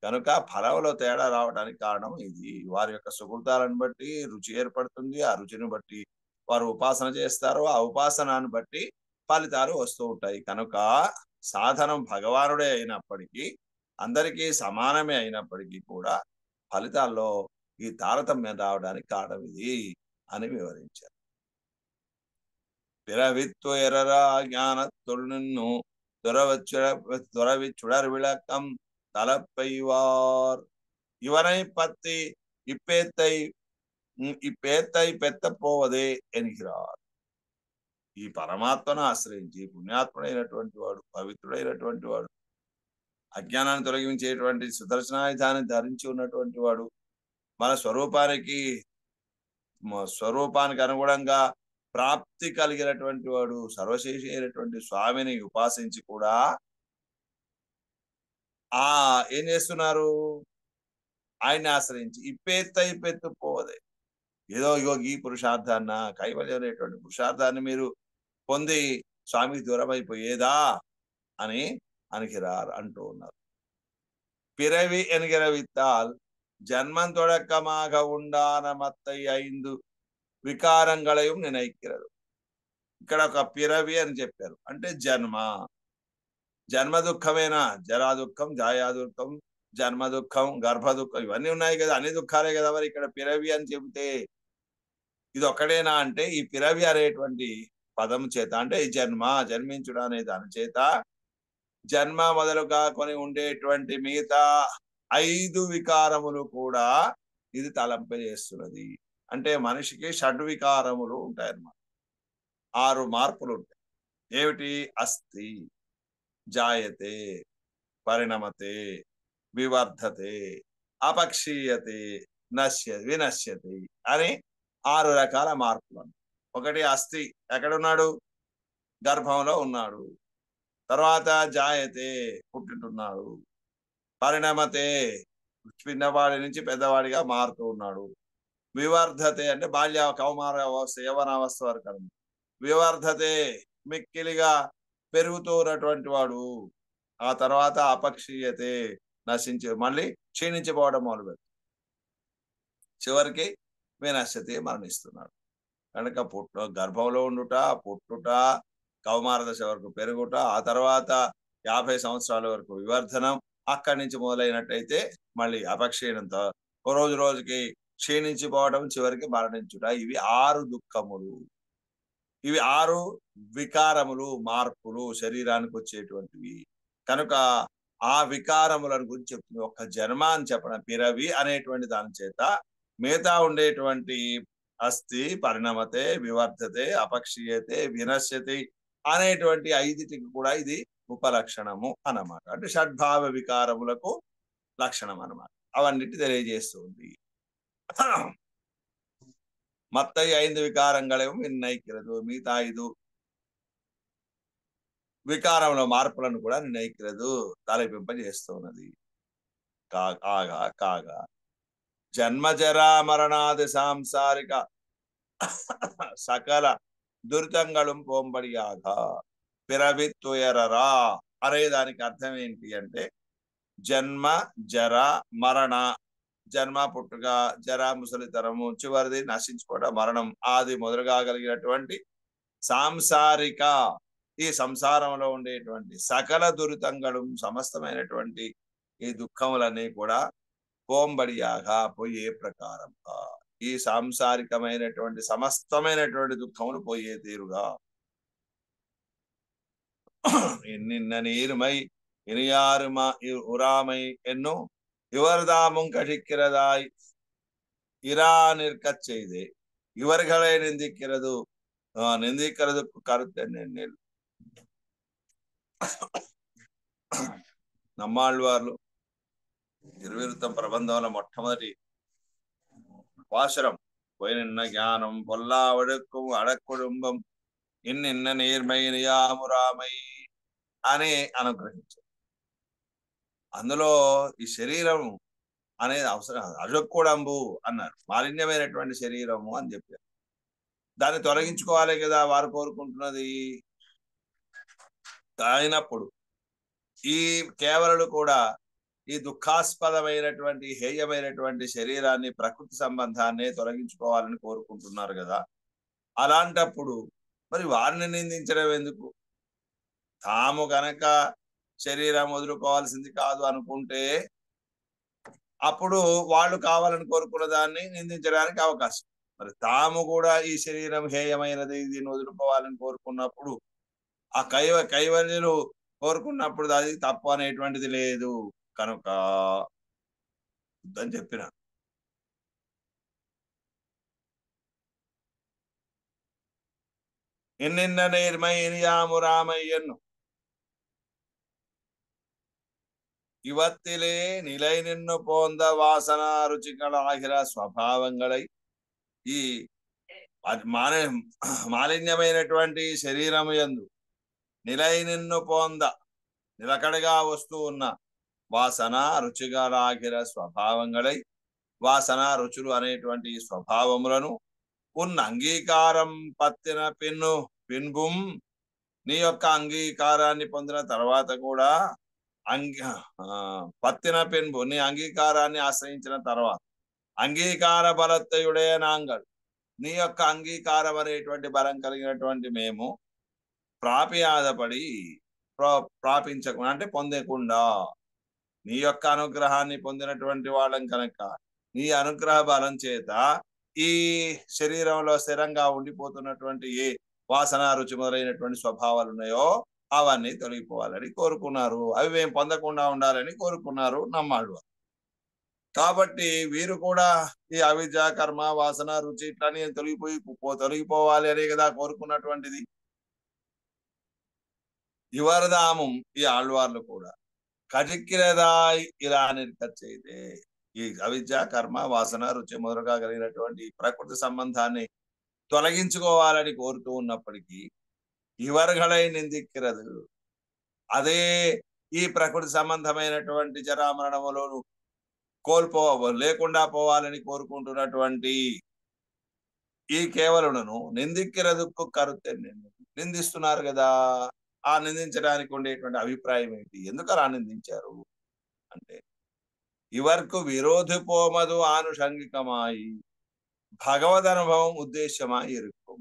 కనుక ఫలంలో తేడా రావడానికి కారణం ఇది. వారి యొక్క సుకృతాలను బట్టి రుచి ఏర్పడుతుంది. ఆ రుచిని బట్టి వారు ఉపాసన చేస్తారు. ఆ ఉపాసనాన్ని బట్టి ఫలితాలు వస్తూ ఉంటాయి. కనుక సాధనం భగవానుడే అయినప్పటికీ, అందరికీ సమానమే అయినప్పటికీ కూడా ఫలితాల్లో ఈ తారతమ్యం రావడానికి కారణం ఇది అని వివరించారు. பிறவித்து எரரா ஞானத்துள் நின்னு துறவிச்சுடர் விளக்கம் தலப்பெய்வார் இவனை பத்தி இப்பேத்தை இப்பேத்தை பெత్తப் పోవదే ఎన్கிறார். ఈ పరమాత్మను ఆశ్రయించి పుణ్యాత్ముడైనటువంటి వాడు, పవిత్రుడైనటువంటి వాడు, అజ్ఞానాన్ని తొలగించేటువంటి సుదర్శనాయుధాన్ని ధరించి ఉన్నటువంటి వాడు, మన స్వరూపానికి అనుగుణంగా ప్రాప్తి కలిగినటువంటి వాడు, సర్వశేషి అయినటువంటి స్వామిని ఉపాసించి కూడా ఏం చేస్తున్నారు? ఆయన్ని ఆశ్రయించి ఇప్పెత్తు పోవదే. ఏదో యోగి పురుషార్థాన్న కైవల్యం అనేటువంటి పురుషార్థాన్ని మీరు పొంది స్వామికి దూరం అయిపోయేదా అని అనికిరారు అంటూ ఉన్నారు. పిరవి ఎనిగిర విత్తాల్ జన్మం తొడక్కమాగ ఉండాన మత్తై 5 వికారంగళయం నినైక్கிறது. ఇక్కడ ఒక పిరవి అని చెప్పారు అంటే జన్మ దుఃఖమేనా? జరా దుఃఖం, జాయా దుఃఖం, జన్మ దుఃఖం, గర్భ దుఃఖం ఇవన్నీ ఉన్నాయి కదా, అన్ని దుఃఖాలే కదా. మరి ఇక్కడ పిరవి అని చెబితే ఇది ఒక్కడేనా అంటే, ఈ పిరవి అనేటువంటి పదం చేత అంటే ఈ జన్మించుడు అనే దాని చేత జన్మ మొదలుగా కొని ఉండేటువంటి మిగతా 5 వికారములు కూడా ఇది తలంపజేస్తున్నది. అంటే మనిషికి షడ్వికారములు ఉంటాయన్నమాట. 6 మార్పులు ఉంటాయి. ఏమిటి? అస్థి, జాయతే, పరిణమతే, వివర్ధతే, అపక్షీయతే, వినశ్యతే అని 6 రకాల మార్పులు. ఒకటి అస్థి, ఎక్కడున్నాడు? గర్భంలో ఉన్నాడు. తర్వాత జాయతే, పుట్టింటున్నాడు. పరిణమతే, చిన్నవాడి నుంచి పెద్దవాడిగా మారుతూ ఉన్నాడు. వివర్ధతే అంటే బాల్య కౌమార అవస్థ, యవనావస్థ వరకు. వివర్ధతే, మిక్కిలిగా పెరుగుతూ ఉన్నటువంటి వాడు. ఆ తర్వాత అపక్షీయతే, మళ్ళీ క్షీణించిపోవడం మొదలుపెట్టు, చివరికి వినశ్యతే, మరణిస్తున్నాడు. కనుక గర్భంలో ఉండుట, పుట్టుట, కౌమార దశ వరకు పెరుగుట, ఆ తర్వాత 50 సంవత్సరాల వరకు వివర్ధనం, అక్కడి నుంచి మొదలైనట్టయితే మళ్ళీ అపక్షీణంతో రోజు రోజుకి క్షీణించిపోవడం, చివరికి మరణించుట. ఇవి 6 దుఃఖములు. ఇవి 6 వికారములు, మార్పులు శరీరానికి వచ్చేటువంటివి. కనుక ఆ వికారములను గురించి చెప్తుంది. ఒక్క జన్మ అని చెప్పడం, పిరవి అనేటువంటి దాని చేత మిగతా ఉండేటువంటి అస్థి, పరిణమతే, వివర్ధతే, అపక్షీయతే, వినశ్యతే అనేటువంటి 5టికి కూడా ఇది ఉపలక్షణము అన్నమాట. అంటే షడ్భావ వికారములకు లక్షణం అన్నమాట. అవన్నిటి తెలియజేస్తుంది. మత్తై 5 వికారంగళం నిర్ణయిక్கிறது. మిగతా 5 వికారంలో మార్పులను కూడా నిర్ణయిక్கிறது, తలపింపజేస్తున్నది. కాగా జన్మజరా మరణాది సాంసారిక సకల దురితంగళం పోంబడియాగా పిరవిత్తుయరరా అనే దానికి అర్థం ఏంటి అంటే, జన్మ, జర, మరణ. జన్మ పుట్టుక, జర ముసలితనము, చివరిది నశించుకోవడం మరణం, ఆది మొదలుగా కలిగినటువంటి సాంసారిక, ఈ సంసారంలో ఉండేటువంటి సకల దురితంగళం, సమస్తమైనటువంటి ఈ దుఃఖములన్నీ కూడా పోంబడియాగా, పోయే ప్రకారంగా, ఈ సాంసారికమైనటువంటి సమస్తమైనటువంటి దుఃఖములు పోయే తీరుగా నిన్న నీరుమై ఇనియారుమా ఉరామై ఎన్నో இவர்தாமும் கழிக்கிறதாய் இரா நிற்கச் செய்தே இவர்களை நிந்திக்கிறதுக்கு கருத்து என்னென்னில் நம்மாழ்వార్లు నిర్విరుద్ధం ప్రబంధంలో మొట్టమొదటి వాసరం పోయిన జ్ఞానం పొల్లావడుకు అడకుడుంబం ఇన్నిన్న నీర్మై నియామురామై అని అనుగ్రహించారు. అందులో ఈ శరీరం అనేది అవసరం, అజక్కుడంబు అన్నారు, మాలిన్యమైనటువంటి శరీరము అని చెప్పారు. దాన్ని తొలగించుకోవాలి కదా వారు కోరుకుంటున్నది. అయినప్పుడు ఈ కేవలుడు కూడా ఈ దుఃఖాస్పదమైనటువంటి హేయమైనటువంటి శరీరాన్ని ప్రకృతి సంబంధాన్ని తొలగించుకోవాలని కోరుకుంటున్నారు కదా. అలాంటప్పుడు మరి వారిని నిందించడం ఎందుకు? తాము గనక శరీరం వదులుకోవాల్సింది కాదు అనుకుంటే అప్పుడు వాళ్ళు కావాలని కోరుకున్న దాన్ని నిందించడానికి అవకాశం. మరి తాము కూడా ఈ శరీరం హేయమైనది, దీన్ని వదులుకోవాలని కోరుకున్నప్పుడు ఆ కైవల్యులు కోరుకున్నప్పుడు అది తప్పు అనేటువంటిది లేదు కనుక అని చెప్పిన. ఎన్నిన్న నేర్మయ్యాము రామయ్యను ಇವತ್ತಿಲೇ நிலை நின்னு போந்த வாசனா ருச்சிகளாகிற స్వభావంగళై ఈ మాలిన్యమైనటువంటి శరీరము యందు నిలై నిన్ను పోంద నిలకడగా వస్తూ ఉన్న వాసన రుచిగలాగిర స్వభావంగళై వాసన రుచులు అనేటువంటి స్వభావములను ఉన్న అంగీకారం పత్తిన పిన్బుం నీ యొక్క అంగీకారాన్ని పొందిన తర్వాత కూడా పత్తిన పెన్బు నీ అంగీకారాన్ని ఆశ్రయించిన తర్వాత అంగీకార బలత్తయుడే నాంగల్ నీ యొక్క అంగీకారం అనేటువంటి బలం కలిగినటువంటి మేము ప్రాపియాదపడి ప్రాపించకుండా అంటే పొందకుండా నీ యొక్క అనుగ్రహాన్ని పొందినటువంటి వాళ్ళం కనుక నీ అనుగ్రహ బలం చేత ఈ శరీరంలో స్థిరంగా ఉండిపోతున్నటువంటి ఏ వాసన రుచి మొదలైనటువంటి స్వభావాలు ఉన్నాయో అవన్నీ తొలగిపోవాలని కోరుకున్నారు. అవి మేము పొందకుండా ఉండాలని కోరుకున్నారు నమ్మాడు. కాబట్టి వీరు కూడా ఈ అవిద్య కర్మ వాసన రుచి ఇట్లని తొలగిపోవాలి అనే కదా కోరుకున్నటువంటిది. ఇవరదామం ఈ ఆళ్వార్లు కూడా కటిక్కిరదాయి ఇలా నిర్కచ్చైతే ఈ అవిద్య కర్మ వాసన రుచి మొదలుగా కలిగినటువంటి ప్రకృతి సంబంధాన్ని తొలగించుకోవాలని కోరుతూ ఉన్నప్పటికీ ఇవర్గళై నిందిక్కిరదు అదే ఈ ప్రకృతి సంబంధమైనటువంటి జరామరణములను లేకుండా పోవాలని కోరుకుంటున్నటువంటి ఈ కేవలులను నిందిక్కిరదుకు కరుతే నిందిస్తున్నారు కదా. ఆ నిందించడానికి ఉండేటువంటి అభిప్రాయం ఏంటి? ఎందుకు అలా నిందించారు అంటే ఇవర్కు విరోధి పోమదు ఆనుషంగికమాయి భగవద్ అనుభవం ఉద్దేశమా ఇరుక్కుం.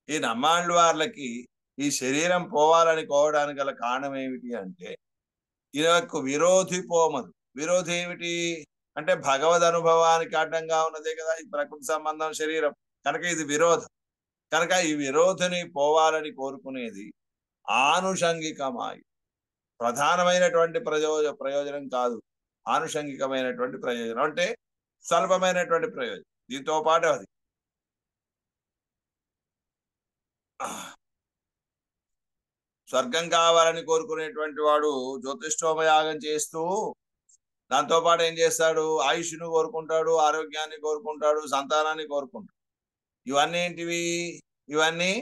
ఈ నమ్మాళ్ళు వాళ్ళకి ఈ శరీరం పోవాలని కోవడానికి గల కారణం ఏమిటి అంటే ఇరకు విరోధి పోమదు. విరోధి ఏమిటి అంటే భగవద్ అనుభవానికి అడ్డంగా ఉన్నదే కదా ఈ ప్రకృతి సంబంధం శరీరం కనుక ఇది విరోధం. కనుక ఈ విరోధిని పోవాలని కోరుకునేది ఆనుషంగికమాయి ప్రధానమైనటువంటి ప్రయోజనం కాదు. ఆనుషంగికమైనటువంటి ప్రయోజనం అంటే స్వల్పమైనటువంటి ప్రయోజనం. దీంతో పాటు అది స్వర్గం కావాలని కోరుకునేటువంటి వాడు జ్యోతిష్ఠోమయాగం చేస్తూ దాంతో పాటు ఏం చేస్తాడు? ఆయుష్ను కోరుకుంటాడు, ఆరోగ్యాన్ని కోరుకుంటాడు, సంతానాన్ని కోరుకుంటాడు. ఇవన్నీ ఏంటివి? ఇవన్నీ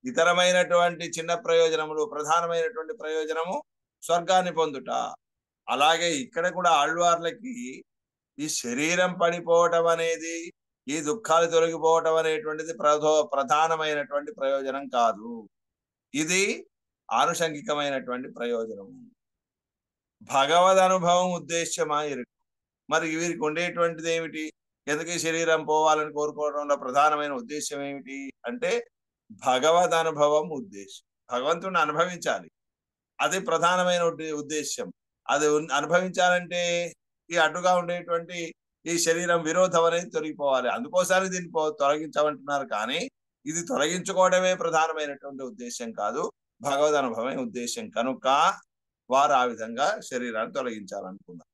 ఇతరమైనటువంటి చిన్న ప్రయోజనములు. ప్రధానమైనటువంటి ప్రయోజనము స్వర్గాన్ని పొందుట. అలాగే ఇక్కడ కూడా ఆళ్వార్లకి ఈ శరీరం పడిపోవటం అనేది ఈ దుఃఖాలు తొలగిపోవటం అనేటువంటిది ప్రధానమైనటువంటి ప్రయోజనం కాదు. ఇది ఆనుషంగికమైనటువంటి ప్రయోజనము. భగవద్ అనుభవం ఉద్దేశ్యమా ఇరుకు. మరి వీరికి ఉండేటువంటిది ఏమిటి? ఎందుకు శరీరం పోవాలని కోరుకోవడంలో ప్రధానమైన ఉద్దేశం ఏమిటి అంటే భగవద్ అనుభవం ఉద్దేశం. భగవంతుడిని అనుభవించాలి, అది ప్రధానమైన ఉద్దేశ్యం. అది అనుభవించాలంటే ఈ అడ్డుగా ఉండేటువంటి ఈ శరీరం విరోధం అనేది తొలగిపోవాలి. అందుకోసారి దీన్ని తొలగించమంటున్నారు. కానీ ఇది తొలగించుకోవడమే ప్రధానమైనటువంటి ఉద్దేశం కాదు, భగవద్ అనుభవమే ఉద్దేశం. కనుక వారు ఆ విధంగా శరీరాన్ని తొలగించాలనుకున్నారు.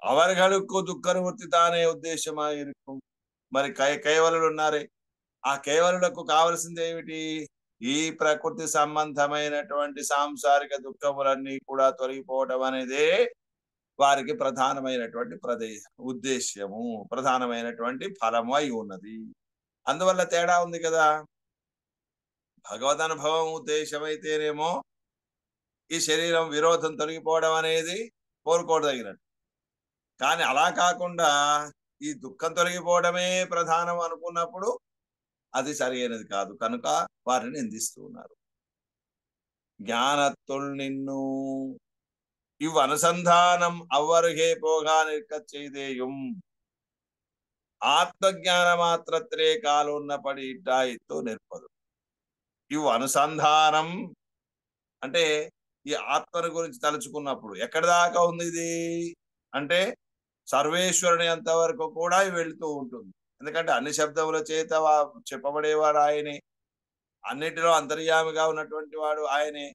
అవர்களுకు దుఃఖ నివృత్తి తానే ఉద్దేశమా ఇరుకు. మరి కేవలులు ఉన్నారే, ఆ కేవలులకు కావలసింది ఏమిటి? ఈ ప్రకృతి సంబంధమైనటువంటి సాంసారిక దుఃఖములన్నీ కూడా తొలగిపోవటం అనేదే వారికి ప్రధానమైనటువంటి ఉద్దేశ్యము, ప్రధానమైనటువంటి ఫలము అయి ఉన్నది. అందువల్ల తేడా ఉంది కదా. భగవద్ అనుభవం ఉద్దేశం అయితేనేమో ఈ శరీరం విరోధం తొలగిపోవడం అనేది కోరుకోదగినట్టు. కానీ అలా కాకుండా ఈ దుఃఖం తొలగిపోవడమే ప్రధానం అనుకున్నప్పుడు అది సరైనది కాదు. కనుక వారిని నిందిస్తూ ఉన్నారు. ஞானத்துள் நின்னு இவ் அனுசந்தானம் அவ்வருகே போகா நிற்கச் செய்தேயும் ఆత్మజ్ఞాన మాత్రత్రే కాలున్న పడి ఇట్టాయిత్తు నిర్పదు. ఇవి అనుసంధానం అంటే ఈ ఆత్మని గురించి తలుచుకున్నప్పుడు ఎక్కడి దాకా ఉంది ఇది అంటే సర్వేశ్వరుని అంతవరకు కూడా వెళుతూ ఉంటుంది. ఎందుకంటే అన్ని శబ్దముల చేత చెప్పబడేవాడు ఆయనే, అన్నిటిలో అంతర్యామిగా ఉన్నటువంటి వాడు ఆయనే.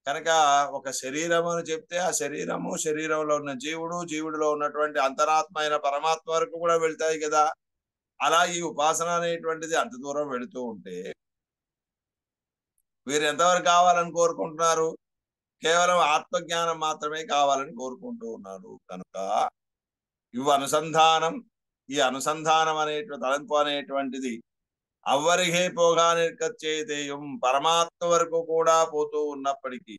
కనుక ఒక శరీరము అని చెప్తే ఆ శరీరము, శరీరంలో ఉన్న జీవుడు, జీవుడిలో ఉన్నటువంటి అంతరాత్మ అయిన పరమాత్మ వరకు కూడా వెళ్తాయి కదా. అలా ఈ ఉపాసన అనేటువంటిది అంత దూరం వెళుతూ ఉంటే వీరు ఎంతవరకు కావాలని కోరుకుంటున్నారు? కేవలం ఆత్మజ్ఞానం మాత్రమే కావాలని కోరుకుంటూ ఉన్నారు. కనుక ఇవి అనుసంధానం, ఈ అనుసంధానం అనేటువంటి తలంపు అనేటువంటిది అవ్వరిహే పోగా నిర్కచ్చేతేయం పరమాత్మ వరకు కూడా పోతూ ఉన్నప్పటికీ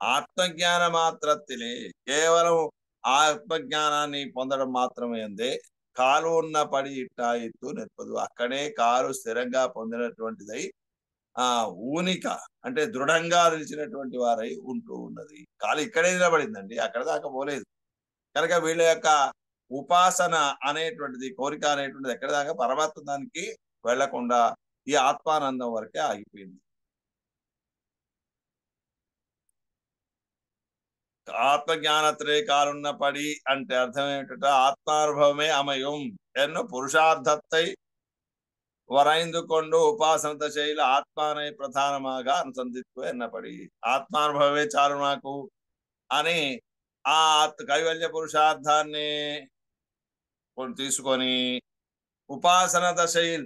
ఆత్మజ్ఞాన మాత్రత్తిలే కేవలం ఆత్మజ్ఞానాన్ని పొందడం మాత్రమే అందే కాలు ఉన్న పడి ఇట్టా ఎత్తు నిற்பదు. అక్కడే కాలు స్థిరంగా పొందినటువంటిదై ఆ ఊనిక అంటే దృఢంగా నిలిచినటువంటి వారై ఉంటూ ఉన్నది. కాలు ఇక్కడే నిలబడిందండి, అక్కడ దాకా పోలేదు. కనుక వీళ్ళ యొక్క ఉపాసన అనేటువంటిది, కోరిక అనేటువంటిది ఎక్కడ దాకా పరమాత్మ దానికి వెళ్లకుండా ఈ ఆత్మానందం వరకే ఆగిపోయింది. ఆత్మజ్ఞానత్రే కాలున్న పడి అంటే అర్థం ఏమిట? ఆత్మానుభవమే అమయం ఎన్నో పురుషార్థத்தை వరైందు కొండు ఉపాసన దశైల ఆత్మానే ప్రధానమాగా అనుసంధిత్తు ఎన్నపడి ఆత్మానుభవమే చాలు నాకు అని ఆ కైవల్య పురుషార్థాన్ని తీసుకొని ఉపాసన దశైల్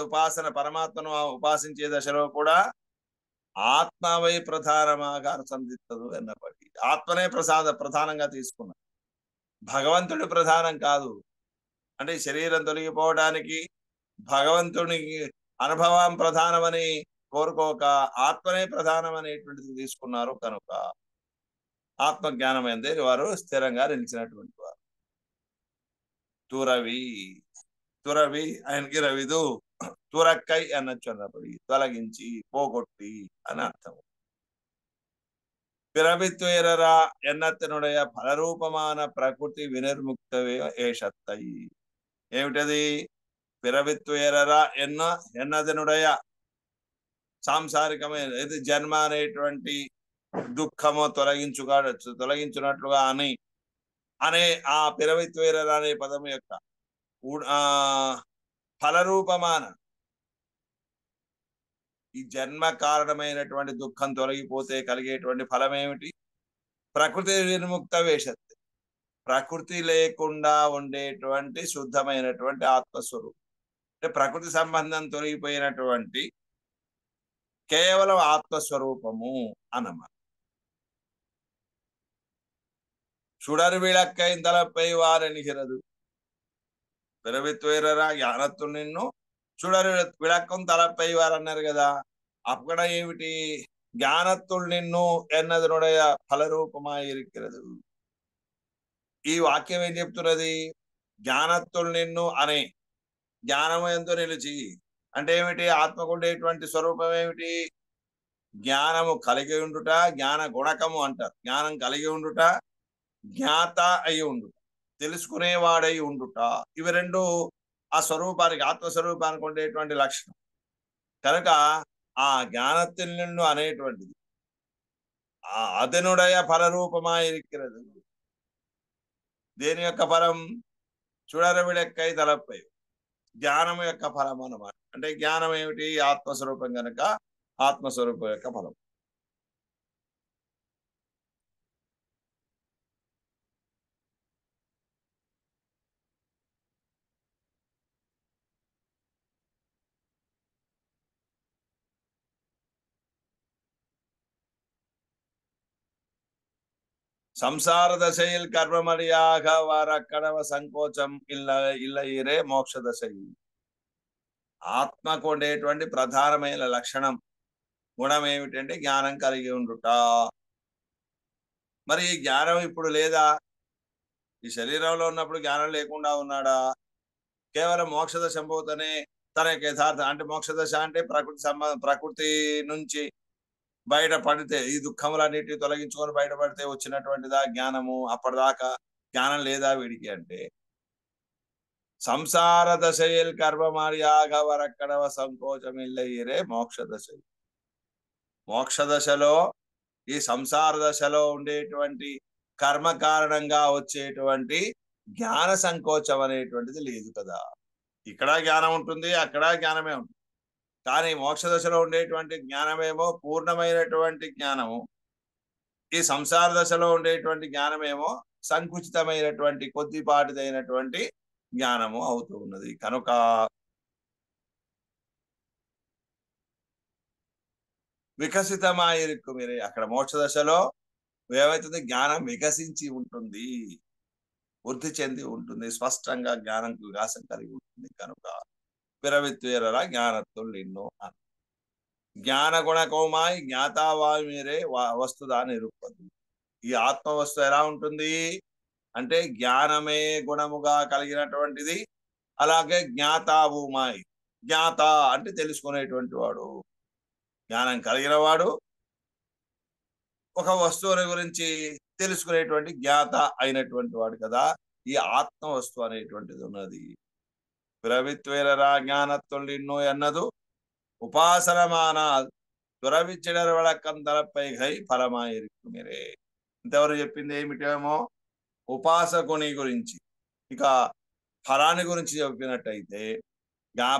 ఉపాసన పరమాత్మను ఉపాసించే దశలో కూడా ఆత్మవై ప్రధానమాగా అనుసంధిత్తదు ఎన్నప్పటికీ ఆత్మనే ప్రధానంగా తీసుకున్నాడు. భగవంతుడి ప్రధానం కాదు. అంటే శరీరం తొలగిపోవడానికి భగవంతుని అనుభవం ప్రధానమని కోరుకోక ఆత్మనే ప్రధానం అనేటువంటిది తీసుకున్నారు. కనుక ఆత్మజ్ఞానం అందే వారు స్థిరంగా నిలిచినటువంటి వారు. తురవి తురవి ఆయనకి రవిదు తురక్కై అనొచ్చు అన్నప్పుడు తొలగించి పోగొట్టి అని అర్థం. பிறவித்துயரரா ఎన్నతనుடைய ఫలరూపమాన ప్రకృతి వినిర్ముక్తవే ఏషత్తై. ఏమిటది? పిరవిత్తుయరరా ఎన్నదనుడయ సాంసారికమైన ఇది జన్మ అనేటువంటి దుఃఖము తొలగించున్నట్లుగా అని అనే ఆ పిరవిత్తుయరరా అనే పదం యొక్క ఫలరూపమాన ఈ జన్మ కారణమైనటువంటి దుఃఖం తొలగిపోతే కలిగేటువంటి ఫలం ఏమిటి? ప్రకృతి విముక్త వేషత్ ప్రకృతి లేకుండా ఉండేటువంటి శుద్ధమైనటువంటి ఆత్మస్వరూపం. అంటే ప్రకృతి సంబంధం తొలగిపోయినటువంటి కేవలం ఆత్మస్వరూపము అన్నమాట. சுடர் விளக்கை தலப்பை வாரணிகிறது పిరవిత్వేరరా జ్ఞానత్తు నిన్ను చూడరు విళక్కం తలపై వారు అన్నారు కదా. అక్కడ ఏమిటి? జ్ఞానత్తులు నిన్ను ఎన్నదనుడయ ఫలరూపమాయి ఇరిక్కిరదు. ఈ వాక్యం ఏం చెప్తున్నది? జ్ఞానత్తులు నిన్ను అనే జ్ఞానము ఎంతో నిలిచి అంటే ఏమిటి? ఆత్మకుండేటువంటి స్వరూపం ఏమిటి? జ్ఞానము కలిగి ఉండుట, జ్ఞాన గుణకము అంటారు. జ్ఞానం కలిగి ఉండుట, జ్ఞాత అయి ఉండుట, తెలుసుకునేవాడై ఉండుట. ఇవి రెండు ఆ స్వరూపానికి ఆత్మస్వరూపానికి ఉండేటువంటి లక్షణం. కనుక ఆ జ్ఞానత్తుల్ను అనేటువంటిది ఆ అదనుడయ ఫలరూపమాయిరిక్కిరదు. దేని యొక్క ఫలం? చూడరవిడెక్కై తలపై జ్ఞానం యొక్క ఫలం అన్నమాట. అంటే జ్ఞానం ఏమిటి? ఆత్మస్వరూపం కనుక ఆత్మస్వరూపం యొక్క ఫలం. సంసార దశയിൽ కర్మమడియాగ వారక్కడవ సంకోచం ఇల్లయిరే మోక్ష దశയിൽ. ఆత్మకు ఉండేటువంటి ప్రధానమైన లక్షణం గుణం ఏమిటంటే జ్ఞానం కలిగి ఉండుట. మరి ఈ జ్ఞానం ఇప్పుడు లేదా? ఈ శరీరంలో ఉన్నప్పుడు జ్ఞానం లేకుండా ఉన్నాడా? కేవలం మోక్ష దశ పోతేనే తన యొక్క యథార్థ అంటే మోక్ష దశ అంటే ప్రకృతి నుంచి బయటపడితే ఈ దుఃఖములన్నిటిని తొలగించుకొని బయటపడితే వచ్చినటువంటిదా జ్ఞానము? అప్పటిదాకా జ్ఞానం లేదా వీడికి అంటే సంసార దశയിൽ కర్మమార్యాగవరక్కడవ సంకోచమిల్లయ్యరే మోక్ష దశ. మోక్ష దశలో ఈ సంసార దశలో ఉండేటువంటి కర్మ కారణంగా వచ్చేటువంటి జ్ఞాన సంకోచం అనేటువంటిది లేదు కదా. ఇక్కడ జ్ఞానం ఉంటుంది, అక్కడ జ్ఞానమే ఉంటుంది. కానీ మోక్ష దశలో ఉండేటువంటి జ్ఞానమేమో పూర్ణమైనటువంటి జ్ఞానము, ఈ సంసార దశలో ఉండేటువంటి జ్ఞానమేమో సంకుచితమైనటువంటి కొద్దిపాటిదైనటువంటి జ్ఞానము అవుతూ ఉన్నది. కనుక వికసితమాయిరుక్కు మీరే అక్కడ మోక్ష దశలో ఏమైతుంది? జ్ఞానం వికసించి ఉంటుంది, వృద్ధి చెంది ఉంటుంది, స్పష్టంగా జ్ఞానం వికాసం కలిగి ఉంటుంది. కనుక పిరవిత్వేరరా జ్ఞానత్తులు ఎన్నో అని జ్ఞాన గుణ కౌమాయి జ్ఞాతావాయు మీరే వస్తుదా నిరూపదు. ఈ ఆత్మ వస్తువు ఎలా ఉంటుంది అంటే జ్ఞానమే గుణముగా కలిగినటువంటిది. అలాగే జ్ఞాతావుమాయి, జ్ఞాత అంటే తెలుసుకునేటువంటి వాడు, జ్ఞానం కలిగిన వాడు, ఒక వస్తువుని గురించి తెలుసుకునేటువంటి జ్ఞాత అయినటువంటి వాడు కదా. ఈ ఆత్మ వస్తువు అనేటువంటిది ఉన్నది. పిరవిత్వేరరా జ్ఞానత్తులిన్నో అన్నదు ఉపాసనమాన దురవిచ్చడర వళక్కం తలపై గై ఫలమాయిరుక్కు మీరే. ఇంతవరకు చెప్పింది ఏమిటేమో ఉపాసకుని గురించి. ఇక ఫలాన్ని గురించి చెప్పినట్టయితే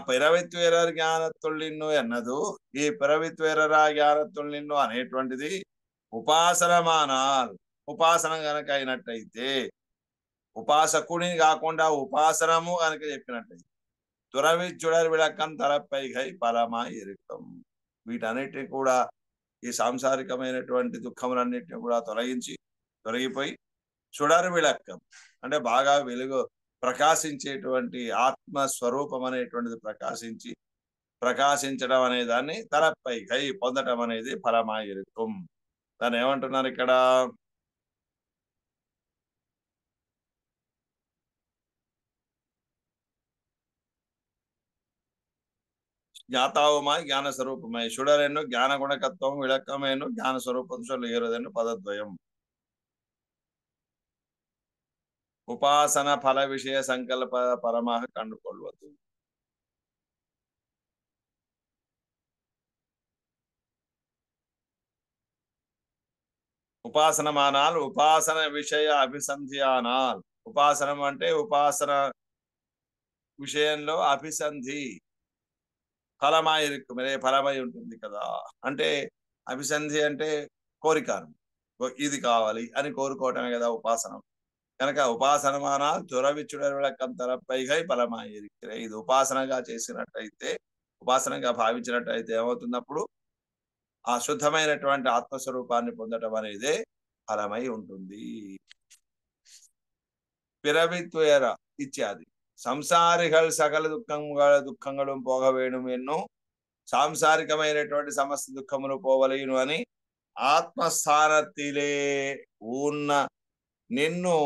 పిరవిత్వేరర్ జ్ఞానత్తులిన్ను అన్నదు. ఈ పిరవిత్వేరరా జ్ఞానత్తులిన్ను అనేటువంటిది ఉపాసనమానాల్, ఉపాసన గనక అయినట్టయితే, ఉపాసకుని కాకుండా ఉపాసనము కనుక చెప్పినట్టయితే దురవిచ్చుడర్ విళక్కం తలపై గై ఫలమా ఇరుక్కం. వీటన్నిటిని కూడా ఈ సాంసారికమైనటువంటి దుఃఖములన్నిటిని కూడా తొలగిపోయి చుడర్ విళక్కం అంటే బాగా వెలుగు ప్రకాశించేటువంటి ఆత్మస్వరూపం అనేటువంటిది ప్రకాశించడం అనే దాన్ని తలపై గై పొందటం అనేది ఫలమా ఇరుక్కం. దాన్ని ఏమంటున్నారు ఇక్కడ? ಜ್ಞಾತಾವುಮಾಯಿ ಜ್ಞಾನ ಸ್ವರೂಪಮೈ ಶುಡರೆನ್ನು ಜ್ಞಾನ ಗುಣಕತ್ವಂ ವಿಳಕ್ಕಮೇನು ಜ್ಞಾನ ಸ್ವರೂಪಂ ಸೊಲ್ಲಿಗಿರುವುದನ್ನು ಪದದ್ವಯಂ. ಉಪಾಸನ ಫಲ ವಿಷಯ ಸಂಕಲ್ಪ ಪರಮಃ ಕಂಡುಕೊಳ್ಳುವುದು. ఉపాసనమానాల్ ఉపాసన విషయ అభిసంధ్యానాల్. ఉపాసనం అంటే ఉపాసన విషయంలో అభిసంధి ఫలమాయిరుక్కు మీరే ఫలమై ఉంటుంది కదా. అంటే అభిసంధి అంటే కోరికను, ఇది కావాలి అని కోరుకోవటమే కదా ఉపాసనం. కనుక ఉపాసనమాన దురవిచ్చుడరకం తలపైగా ఫలమాయిరుక్కు. ఇది ఉపాసనగా చేసినట్టయితే, ఉపాసనగా భావించినట్టయితే ఏమవుతున్నప్పుడు ఆ శుద్ధమైనటువంటి ఆత్మస్వరూపాన్ని పొందటం అనేది ఫలమై ఉంటుంది. పిరవిత్వేర ఇత్యాది సంసారిகள் సకల దుఃఖങ്ങളും పోగ వేణు ఎన్నో సాంసారికమైనటువంటి సమస్త దుఃఖములు పోవలేను అని ఆత్మస్థానத்திலே ఉన్న నిన్ను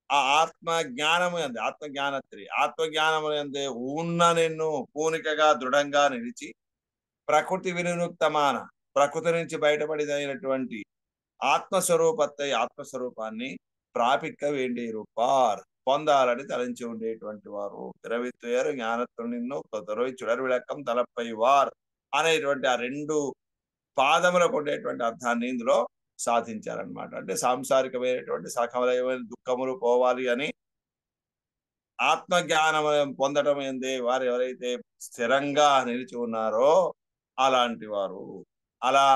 ఆ ఆత్మజ్ఞానము అంది ఆత్మజ్ఞానము అందే ఉన్న నిన్ను పూనికగా దృఢంగా నిలిచి ప్రకృతి వినుక్తమాన ప్రకృతి నుంచి బయటపడినటువంటి ఆత్మస్వరూపాన్ని ప్రాపిక్క వేండి రూపార్ పొందాలని తలంచి ఉండేటువంటి వారు పిరవిత్వేరు జ్ఞానత్వం నిన్ను కొదరోయి చుడర్ విళక్కం తలపై వార్ అనేటువంటి ఆ రెండు పాదములకు ఉండేటువంటి అర్థాన్ని ఇందులో సాధించారనమాట. అంటే సాంసారికమైనటువంటి సకలమైన దుఃఖములు పోవాలి అని ఆత్మజ్ఞానం పొందటం ఏందే వారు ఎవరైతే స్థిరంగా నిలిచి ఉన్నారో అలాంటి వారు, అలా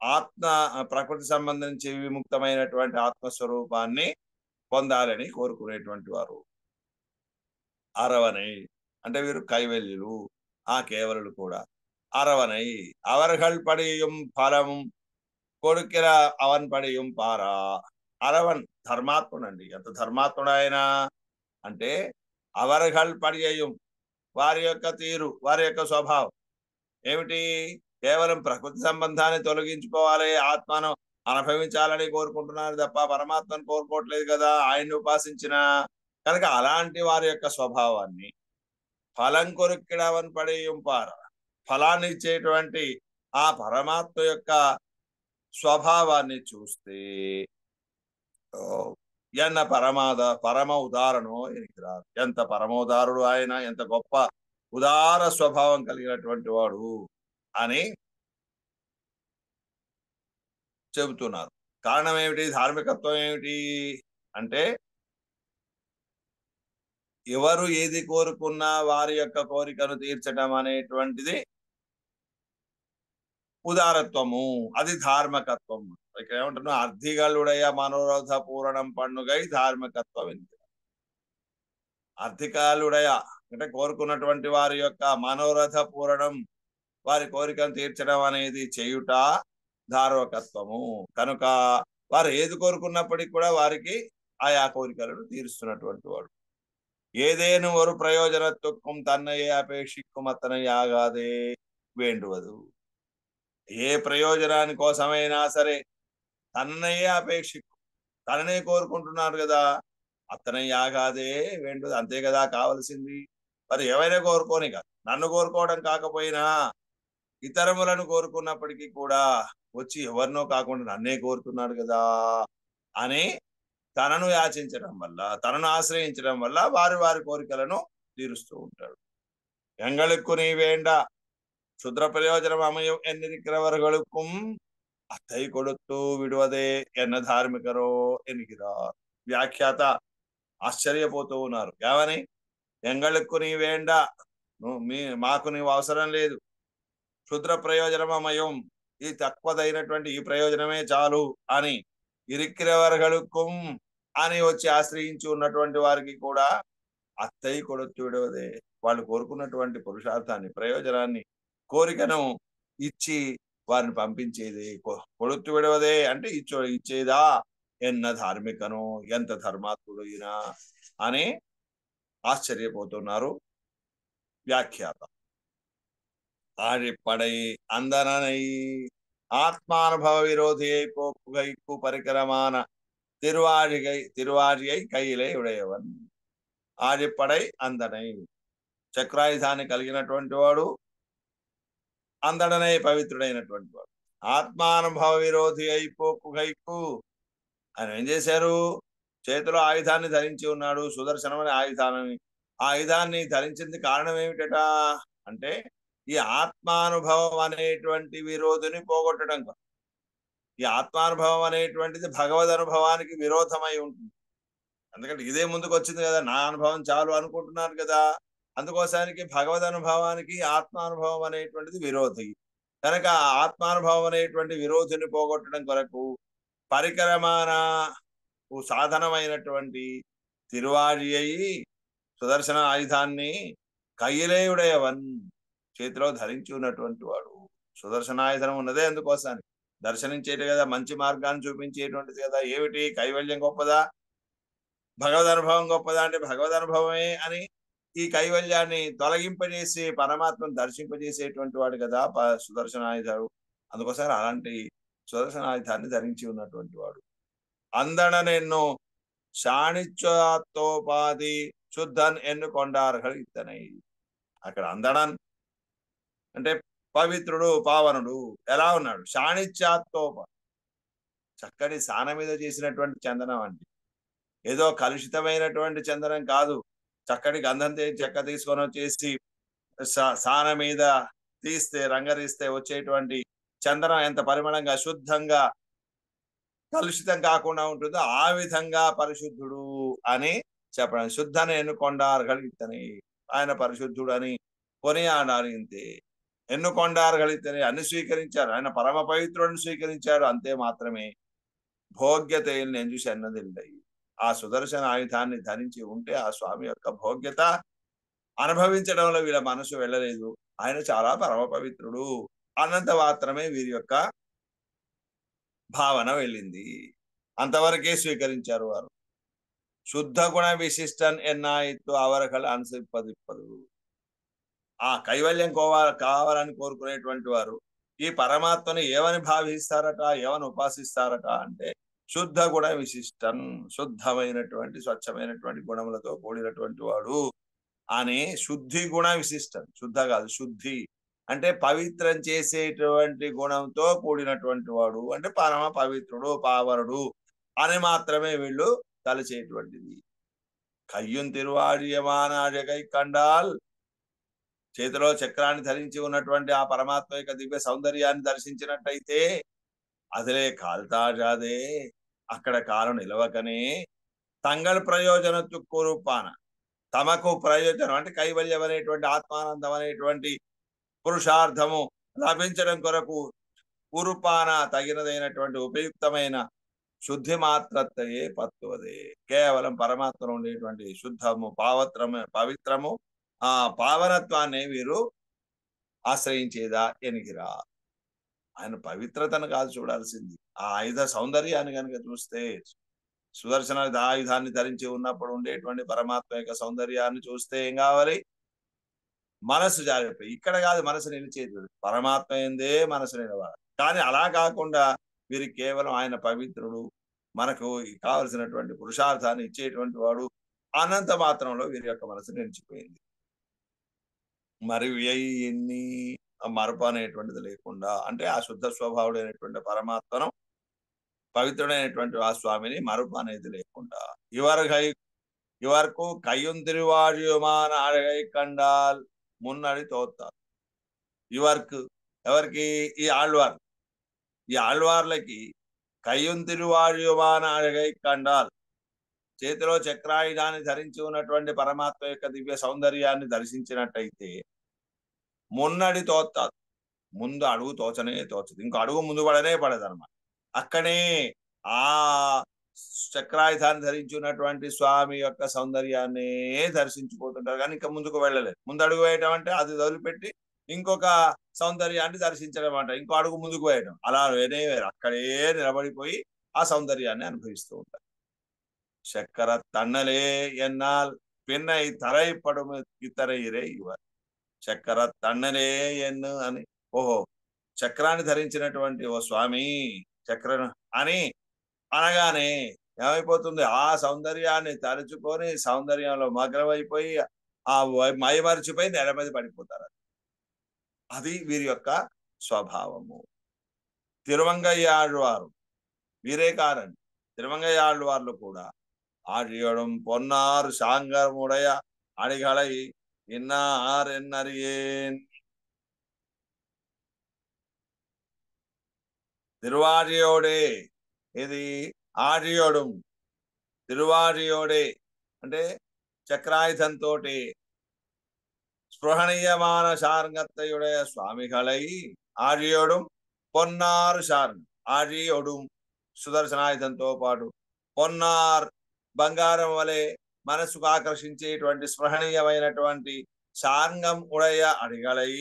ఆత్మ ప్రకృతి సంబంధించి విముక్తమైనటువంటి ఆత్మస్వరూపాన్ని పొందాలని కోరుకునేటువంటి వారు. అరవనై అంటే వీరు కైవల్యులు, ఆ కేవలులు కూడా. అరవనై అవர்கள் పడియం ఫలం కొడుకిర అవన్ పడియం పారా. అరవన్ ధర్మాత్ముడండి. ఎంత ధర్మాత్ముడు ఆయన అంటే అవர்கள் పడియం వారి యొక్క తీరు, వారి యొక్క స్వభావం ఏమిటి? కేవలం ప్రకృతి సంబంధాన్ని తొలగించుకోవాలి, ఆత్మను అనుభవించాలని కోరుకుంటున్నారు తప్ప పరమాత్మను కోరుకోవట్లేదు కదా ఆయన్ని ఉపాసించిన. కనుక అలాంటి వారి యొక్క స్వభావాన్ని ఫలం కొరుక్కిడవన్ పడేయం పార, ఫలాన్ని ఇచ్చేటువంటి ఆ పరమాత్మ యొక్క స్వభావాన్ని చూస్తే ఎన్న పరమ ఉదాహరణో ఎనికిరాదు. ఎంత పరమ ఉదారుడు ఆయన, ఎంత గొప్ప ఉదార స్వభావం కలిగినటువంటి వాడు అని చెబుతున్నారు. కారణం ఏమిటి? ధార్మికత్వం ఏమిటి అంటే, ఎవరు ఏది కోరుకున్నా వారి యొక్క కోరికను తీర్చడం అనేటువంటిది ఉదారత్వము, అది ధార్మికత్వం. ఇక్కడ ఏమంటున్నా, అర్థిగలుడయ మనోరథ పూరణం పండుగై ధార్మికత్వం. అర్థికాలుడయ అంటే కోరుకున్నటువంటి వారి యొక్క మనోరథ పూరణం, వారి కోరికను తీర్చడం అనేది చేయుట ధార్మికత్వము. కనుక వారు ఏది కోరుకున్నప్పటికీ కూడా వారికి ఆయా కోరికలను తీరుస్తున్నటువంటి వాడు. ఏదేను ఒక ప్రయోజనత్వం తన్నయే అపేక్షిక్కుం అతனை ఆగాదే వేండువదు. ఏ ప్రయోజనాని కోసమైనా సరే తన్నయే అపేక్షిక్కు, తననే కోరుకుంటున్నారు కదా, అతனை ఆగాదే వేండువదు, అంతే కదా కావలసింది. మరి ఏమైనా కోరుకోని కాదు, నన్ను కోరుకోవడం కాకపోయినా ఇతరములను కోరుకున్నప్పటికీ కూడా వచ్చి ఎవరినో కాకుండా నన్నే కోరుతున్నాడు కదా అని తనను యాచించడం వల్ల, తనను ఆశ్రయించడం వల్ల వారి వారి కోరికలను తీరుస్తూ ఉంటాడు. எங்களுக்கு நீ வேண்டா ಕ್ಷುದ್ರ ಪ್ರಯೋಜನ ಅಮಯಂ ಎನ್ನಿರಿக்கிறவர்களுக்கும் ಅತ್ತೈ ಕೊಡುತ್ತು విడువదే ఎన్న ధార్మికరో ఎనికిరార్. వ్యాఖ్యాత ఆశ్చర్యపోతూ ఉన్నారు. ఏమని? ఎంగళకు నీ వేండా, మాకు నీవు అవసరం లేదు. క్షుద్ర ప్రయోజనమయం, ఈ తక్కువదైనటువంటి ఈ ప్రయోజనమే చాలు అని ఇరిక్కిరవర్గలుక్కుం అని వచ్చి ఆశ్రయించి ఉన్నటువంటి వారికి కూడా అత్తయ్య కొడుతూ విడవదే, వాళ్ళు కోరుకున్నటువంటి పురుషార్థాన్ని, ప్రయోజనాన్ని, కోరికను ఇచ్చి వారిని పంపించేది. కొడుతూ విడవదే అంటే ఇచ్చేదా ఎన్న ధార్మికను, ఎంత ధర్మాత్ముడు ఈయన అని ఆశ్చర్యపోతున్నారు వ్యాఖ్యాత. ஆழிப்படை அந்தனனை ஆத்மானுபவ விரோதியை போக்குகைக்கு பரிகரமான திருவாழியை கையிலே ఉడయవన్. ఆழிపడై అందనై, చక్రాయుధాన్ని కలిగినటువంటి వాడు, అందడనై పవిత్రుడైనటువంటి వాడు, ఆత్మానుభవ విరోధి అయిపోకుగైకు. ఆయన ఏం చేశారు? చేతిలో ఆయుధాన్ని ధరించి ఉన్నాడు, సుదర్శనం అనే ఆయుధాన్ని. ఆ ఆయుధాన్ని ధరించింది కారణం ఏమిటట అంటే, ఈ ఆత్మానుభవం అనేటువంటి విరోధిని పోగొట్టడం. ఈ ఆత్మానుభవం అనేటువంటిది భగవద్ అనుభవానికి విరోధమై ఉంటుంది. ఎందుకంటే ఇదే ముందుకు వచ్చింది కదా, నా అనుభవం చాలు అనుకుంటున్నారు కదా. అందుకోసానికి భగవద్ అనుభవానికి ఆత్మానుభవం అనేటువంటిది విరోధి. కనుక ఆత్మానుభవం అనేటువంటి విరోధిని పోగొట్టడం కొరకు పరికరమాన సాధనమైనటువంటి తిరువాళి అయి సుదర్శన ఆయుధాన్ని కయ్యలేయుడయవన్, చేతిలో ధరించి ఉన్నటువంటి వాడు. సుదర్శనాయుధం ఉన్నదే అందుకోసానికి, దర్శనించేది కదా, మంచి మార్గాన్ని చూపించేటువంటిది కదా. ఏమిటి? కైవల్యం గొప్పదా, భగవద్ అనుభవం గొప్పదా అంటే భగవద్ అనుభవమే అని ఈ కైవల్యాన్ని తొలగింపజేసి పరమాత్మను దర్శింపజేసేటువంటి వాడు కదా సుదర్శనాయుధాడు. అందుకోసం అలాంటి సుదర్శనాయుధాన్ని ధరించి ఉన్నటువంటి వాడు. అందడనెన్నో శాణిత్యోపాధి శుద్ధన్ ఎన్నుకొండార్హలు ఇతనై. అక్కడ అందడన్ అంటే పవిత్రుడు, పావనుడు. ఎలా ఉన్నాడు? శాణిత్యాత్తోప, చక్కటి సాన మీద చేసినటువంటి చందనం అండి. ఏదో కలుషితమైనటువంటి చందనం కాదు. చక్కటి గంధం చెక్క తీసుకొని వచ్చేసి సాన మీద తీస్తే, రంగరిస్తే వచ్చేటువంటి చందనం ఎంత పరిమళంగా, శుద్ధంగా, కలుషితం కాకుండా ఉంటుందో ఆ విధంగా పరిశుద్ధుడు అని చెప్పడం. శుద్ధని ఎన్నుకొండార్గలిగితని, ఆయన పరిశుద్ధుడు అని కొనియాడారు. ఇంతే. ఎన్నుకొండార్గలిగితని, అన్ని స్వీకరించారు. ఆయన పరమ పవిత్రుడిని స్వీకరించారు, అంతే మాత్రమే. భోగ్యతలు నేను చూసి అన్నదిల్లాయి. ఆ సుదర్శన ఆయుధాన్ని ధరించి ఉంటే ఆ స్వామి యొక్క భోగ్యత అనుభవించడంలో వీళ్ళ మనసు వెళ్ళలేదు. ఆయన చాలా పరమ పవిత్రుడు అన్నంత మాత్రమే వీరి యొక్క భావన వెళ్ళింది. అంతవరకే స్వీకరించారు వారు. శుద్ధ గుణ విశిష్టన్ ఎన్నాయిత్తు అవరకలు అనుసరిప్పదిప్పదు. ఆ కైవల్యం కావాలని కోరుకునేటువంటి వారు ఈ పరమాత్మని ఏమని భావిస్తారట, ఏమని ఉపాసిస్తారట అంటే శుద్ధ గుణ విశిష్టన్, శుద్ధమైనటువంటి స్వచ్ఛమైనటువంటి గుణములతో కూడినటువంటి వాడు అని. శుద్ధి గుణ విశిష్టం, శుద్ధ కాదు శుద్ధి అంటే పవిత్రం చేసేటువంటి గుణంతో కూడినటువంటి వాడు, అంటే పరమ పవిత్రుడు పావనుడు అని మాత్రమే వీళ్ళు తలచేటువంటిది. కయ్యున్ తిరువాడియమానాడకై కండాల్, చేతిలో చక్రాన్ని ధరించి ఉన్నటువంటి ఆ పరమాత్మ యొక్క దివ్య సౌందర్యాన్ని దర్శించినట్టయితే అదిలే కాల్తాజాదే, అక్కడ కాలం నిలవకనే తంగల్ ప్రయోజన తుక్కురూపాన, తమకు ప్రయోజనం అంటే కైవల్యం అనేటువంటి ఆత్మానందం అనేటువంటి పురుషార్థము లభించడం కొరకు ఉరుపాన తగినదైనటువంటి ఉపయుక్తమైన శుద్ధి మాత్రత్తయే పత్తువదే. కేవలం పరమాత్మలో ఉండేటువంటి శుద్ధము పవిత్రము ఆ పావనత్వాన్ని వీరు ఆశ్రయించేదా ఎనికిరా. ఆయన పవిత్రతను కాదు చూడాల్సింది, ఆ ఆయుధ సౌందర్యాన్ని కనుక చూస్తే, సుదర్శన ఆయుధాన్ని ధరించి ఉన్నప్పుడు ఉండేటువంటి పరమాత్మ యొక్క సౌందర్యాన్ని చూస్తే ఏం కావాలి, మనసు జారిపోయి. ఇక్కడ కాదు మనసు నిలిచేది, పరమాత్మ ఎందే మనసు నిలవాలి. కానీ అలా కాకుండా వీరు కేవలం ఆయన పవిత్రుడు, మనకు కావలసినటువంటి పురుషార్థాన్ని ఇచ్చేటువంటి వాడు అనంత మాత్రంలో వీరి యొక్క మనసు నిలిచిపోయింది. మరి ఎన్ని మరపు అనేటువంటిది లేకుండా, అంటే ఆ శుద్ధ స్వభావుడైనటువంటి పరమాత్మను, పవిత్రుడైనటువంటి ఆ స్వామిని మరపు అనేది లేకుండా ఇవరకు కయ్యున్ తిరువాడియుమాన అழகை కండాల్ మున్నడి తోత్తారు. ఇవరకు ఎవరికి, ఈ ఆళ్వార్, ఈ ఆళ్వార్లకి కయ్యున్ తిరువాడియుమాన అழகை కండాల్, చేతిలో చక్రాయుధాన్ని ధరించి ఉన్నటువంటి పరమాత్మ యొక్క దివ్య సౌందర్యాన్ని దర్శించినట్టయితే మున్నడి తోత్తారు, ముందు అడుగు తోచనే తోచదు, ఇంకో అడుగు ముందు పడనే పడదన్నమాట. అక్కడే ఆ చక్రాయుధాన్ని ధరించి ఉన్నటువంటి స్వామి యొక్క సౌందర్యాన్ని దర్శించిపోతుంటారు, కానీ ఇంకా ముందుకు వెళ్ళలేదు. ముందు అడుగు వేయటం అంటే అది వదిలిపెట్టి ఇంకొక సౌందర్యాన్ని దర్శించడం అంట, ఇంకో అడుగు ముందుకు వేయడం, అలా వేరే అక్కడే నిలబడిపోయి ఆ సౌందర్యాన్ని అనుభవిస్తూ ఉంటారు. చక్కర తన్నలే ఎన్నాల్ పిన్నై తరైపడు ఇతరైరే ఇవర్, చక్కర తన్నలే ఎన్ను అని, ఓహో చక్రాన్ని ధరించినటువంటి ఓ స్వామి చక్ర అని అనగానే ఏమైపోతుంది, ఆ సౌందర్యాన్ని తలుచుకొని సౌందర్యంలో మగ్నమైపోయి ఆ మైమరిచిపోయి నెల మీద పడిపోతారు. అది వీరి యొక్క స్వభావము. తిరువంగయ్యాళ్వారు వీరే కారండి, తిరువంగయ్యాళ్వార్లు కూడా ஆழியோடும் பொன்னார் சாங்கமுடைய அணிகளை இன்னார் என்னறியேன். తిరువాడియోడే, ఇది ఆడియోడు, తిరువాడియోడే అంటే చక్రాయుధంతో స్పృహణీయమాన శార్గత్తయుடைய స్వామిகளை ఆడియోడు పొన్నారు శార్గం, ఆడియోడు సుదర్శనాయుధంతో పాటు పొన్నార్ బంగారం వలె మనసుకు ఆకర్షించేటువంటి స్పృహణీయమైనటువంటి శార్గం ఉడయ అడిగలై,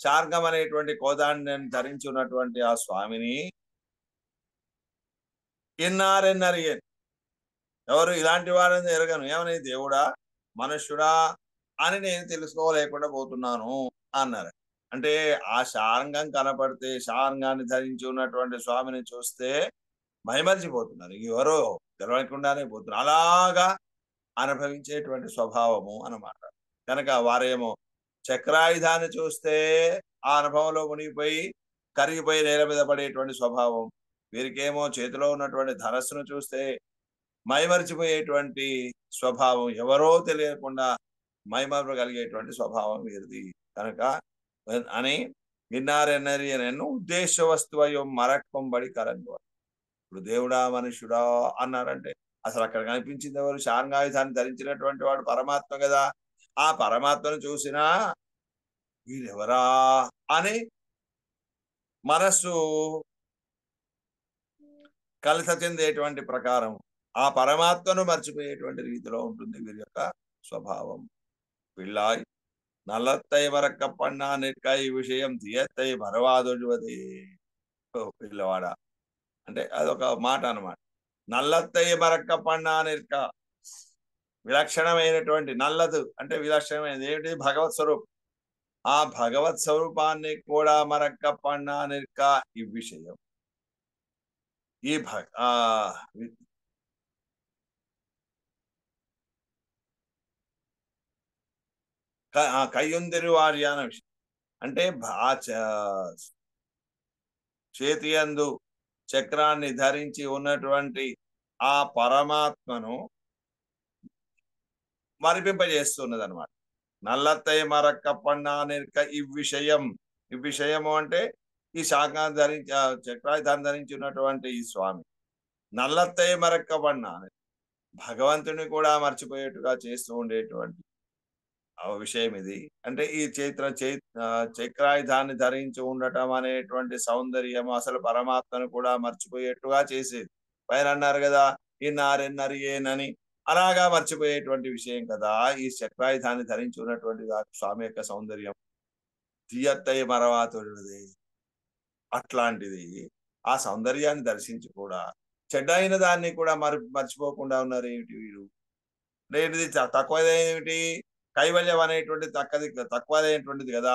శార్గం అనేటువంటి కోదాన్ని ధరించి ఉన్నటువంటి ఆ స్వామిని ఇన్నారెన్నరియన్, ఎవరు ఇలాంటి వారిని ఎరగను, ఏమని దేవుడా మనుష్యుడా అని నేను తెలుసుకోలేకుండా పోతున్నాను అన్నారు. అంటే ఆ శార్గం కనపడితే, శార్గాన్ని ధరించి ఉన్నటువంటి స్వామిని చూస్తే మైమరిచిపోతున్నారు, ఎవరో తెలవకుండానే పోతున్నారు, అలాగా అనుభవించేటువంటి స్వభావము అన్నమాట. కనుక వారేమో చక్రాయుధాన్ని చూస్తే ఆ అనుభవంలో మునిగిపోయి కరిగిపోయి నేల మీద పడేటువంటి స్వభావం, వీరికేమో చేతిలో ఉన్నటువంటి ధనస్సును చూస్తే మైమరిచిపోయేటువంటి స్వభావం, ఎవరో తెలియకుండా మైమరగలిగేటువంటి స్వభావం వీరిది. కనుక అని విన్నారెన్నరి నన్ను ఉద్దేశ వస్తువయో మరక్కంబడి కరంగు. ఇప్పుడు దేవుడా మనుష్యుడా అన్నారంటే అసలు అక్కడ కనిపించింది ఎవరు, శార్గాయుధాన్ని ధరించినటువంటి వాడు పరమాత్మ కదా. ఆ పరమాత్మను చూసినా వీరెవరా అని మనస్సు కలత చెందేటువంటి ప్రకారం ఆ పరమాత్మను మర్చిపోయేటువంటి రీతిలో ఉంటుంది వీరి యొక్క స్వభావం. పిల్లాయ్ నల్లత్తై వరక్కప్పన్నా నిక్క ఈ విషయం తీయత్తై మరవాదొజువది. పిల్లవాడ అంటే అదొక మాట అన్నమాట. నల్లత్తై మరక్కప్పన్నా నిక్క, విలక్షణమైనటువంటి నల్లదు అంటే విలక్షణమైనది ఏమిటి, భగవత్ స్వరూపం. ఆ భగవత్ స్వరూపాన్ని కూడా మరక్కప్పన్నా నిక్క ఈ విషయం, ఈ కయ్యుందిరు వారి అనే విషయం. అంటే చేతి యందు చక్రాన్ని ధరించి ఉన్నటువంటి ఆ పరమాత్మను మరిపింపజేస్తున్నది అనమాట. నల్లత్తై మరక్కపన్నా నిற்க ఇవ్విషయము అంటే ఈ శాఖాన్ని ధరించి చక్రాయుధాన్ని ధరించి ఉన్నటువంటి ఈ స్వామి నల్లత్తై మరక్కపన్నా భగవంతుని కూడా మర్చిపోయేట్టుగా చేస్తూ ఉండేటువంటి విషయం ఇది. అంటే ఈ చక్రాయుధాన్ని ధరించి ఉండటం అనేటువంటి సౌందర్యం అసలు పరమాత్మను కూడా మర్చిపోయేట్టుగా చేసేది. పైన అన్నారు కదా, ఇన్నారెన్నరియేనని, అలాగా మర్చిపోయేటువంటి విషయం కదా ఈ చక్రాయుధాన్ని ధరించి ఉన్నటువంటి స్వామి యొక్క సౌందర్యం. తీయత్తయ్య మరవాతుడిది అట్లాంటిది. ఆ సౌందర్యాన్ని దర్శించి కూడా చెడ్డైన దాన్ని కూడా మర్చిపోకుండా ఉన్నారు ఏమిటి వీరు. లేనిది తక్కువదేమిటి, కైవల్యం అనేటువంటి తక్కువదైనటువంటిది కదా,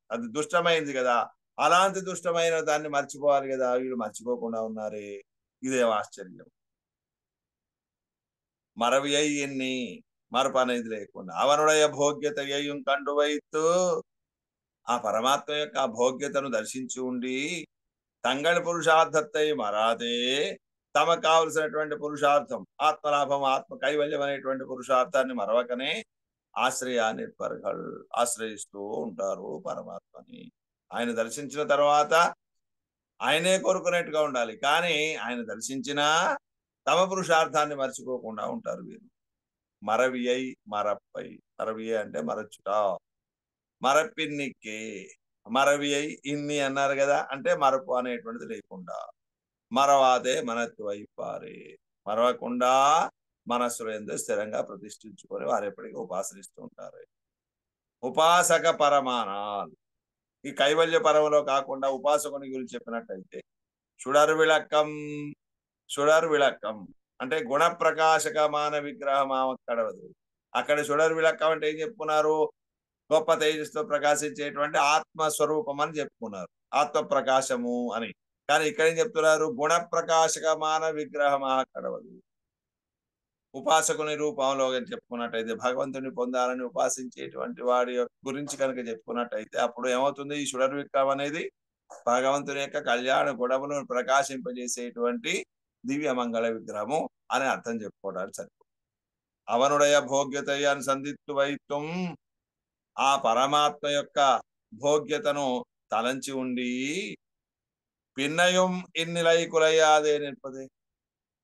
అది దుష్టమైంది కదా. అలాంటి దుష్టమైన దాన్ని మర్చిపోవాలి కదా, వీళ్ళు మర్చిపోకుండా ఉన్నారే, ఇదేం ఆశ్చర్యం. మరవి ఎన్ని మరపు అనేది లేకుండా అవనుడయ భోగ్యత ఏం కండు వైత్తు, ఆ పరమాత్మ యొక్క ఆ భోగ్యతను దర్శించి ఉండి తంగడి పురుషార్థత్తై మరాదే, తమకు కావలసినటువంటి పురుషార్థం ఆత్మలాభం ఆత్మ కైవల్యం అనేటువంటి పురుషార్థాన్ని మరవకనే ఆశ్రయాన్ని ఆశ్రయిస్తూ ఉంటారు పరమాత్మని. ఆయన దర్శించిన తర్వాత ఆయనే కోరుకునేట్టుగా ఉండాలి, కానీ ఆయన దర్శించినా తమ పురుషార్థాన్ని మర్చిపోకుండా ఉంటారు వీరు. మరవియై మరప్పై, మరవియై అంటే మరచుట, మరపిన్నికే మరవియై ఇన్ని అన్నారు కదా, అంటే మరపు అనేటువంటిది లేకుండా, మరవాదే మనత్వ అయిపారే, మరవకుండా మనస్సులో ఎంతో స్థిరంగా ప్రతిష్ఠించుకొని వారు ఎప్పటికీ ఉపాసనిస్తూ ఉంటారు. ఉపాసక పరమానాలు ఈ కైవల్య పరమలో కాకుండా ఉపాసకుని గురించి చెప్పినట్టయితే సుడర్ విళక్కం అంటే గుణ ప్రకాశకమాన విగ్రహం కడవదు. అక్కడ సుడర్ విళక్కం అంటే ఏం చెప్పుకున్నారు, గొప్ప తేజస్తో ప్రకాశించేటువంటి ఆత్మస్వరూపం అని చెప్పుకున్నారు, ఆత్మ ప్రకాశము అని. కానీ ఇక్కడ ఏం చెప్తున్నారు, గుణ ప్రకాశకమాన విగ్రహం కడవదు. ఉపాసకుని రూపంలో చెప్పుకున్నట్టయితే భగవంతుని పొందాలని ఉపాసించేటువంటి వాడి గురించి కనుక చెప్పుకున్నట్టయితే అప్పుడు ఏమవుతుంది, ఈ సుడర్ విక్రమ్ అనేది భగవంతుని యొక్క కళ్యాణ గుణములను ప్రకాశింపజేసేటువంటి దివ్య మంగళ విగ్రహము అని అర్థం చెప్పుకోవడానికి సరిపోతుంది. అవనుడయ భోగ్యతయ సందిత్తు వైత్వం, ఆ పరమాత్మ యొక్క భోగ్యతను తలంచి ఉండి పిన్నయం ఇన్నిలై కులయ్యాదే నిற்பదే,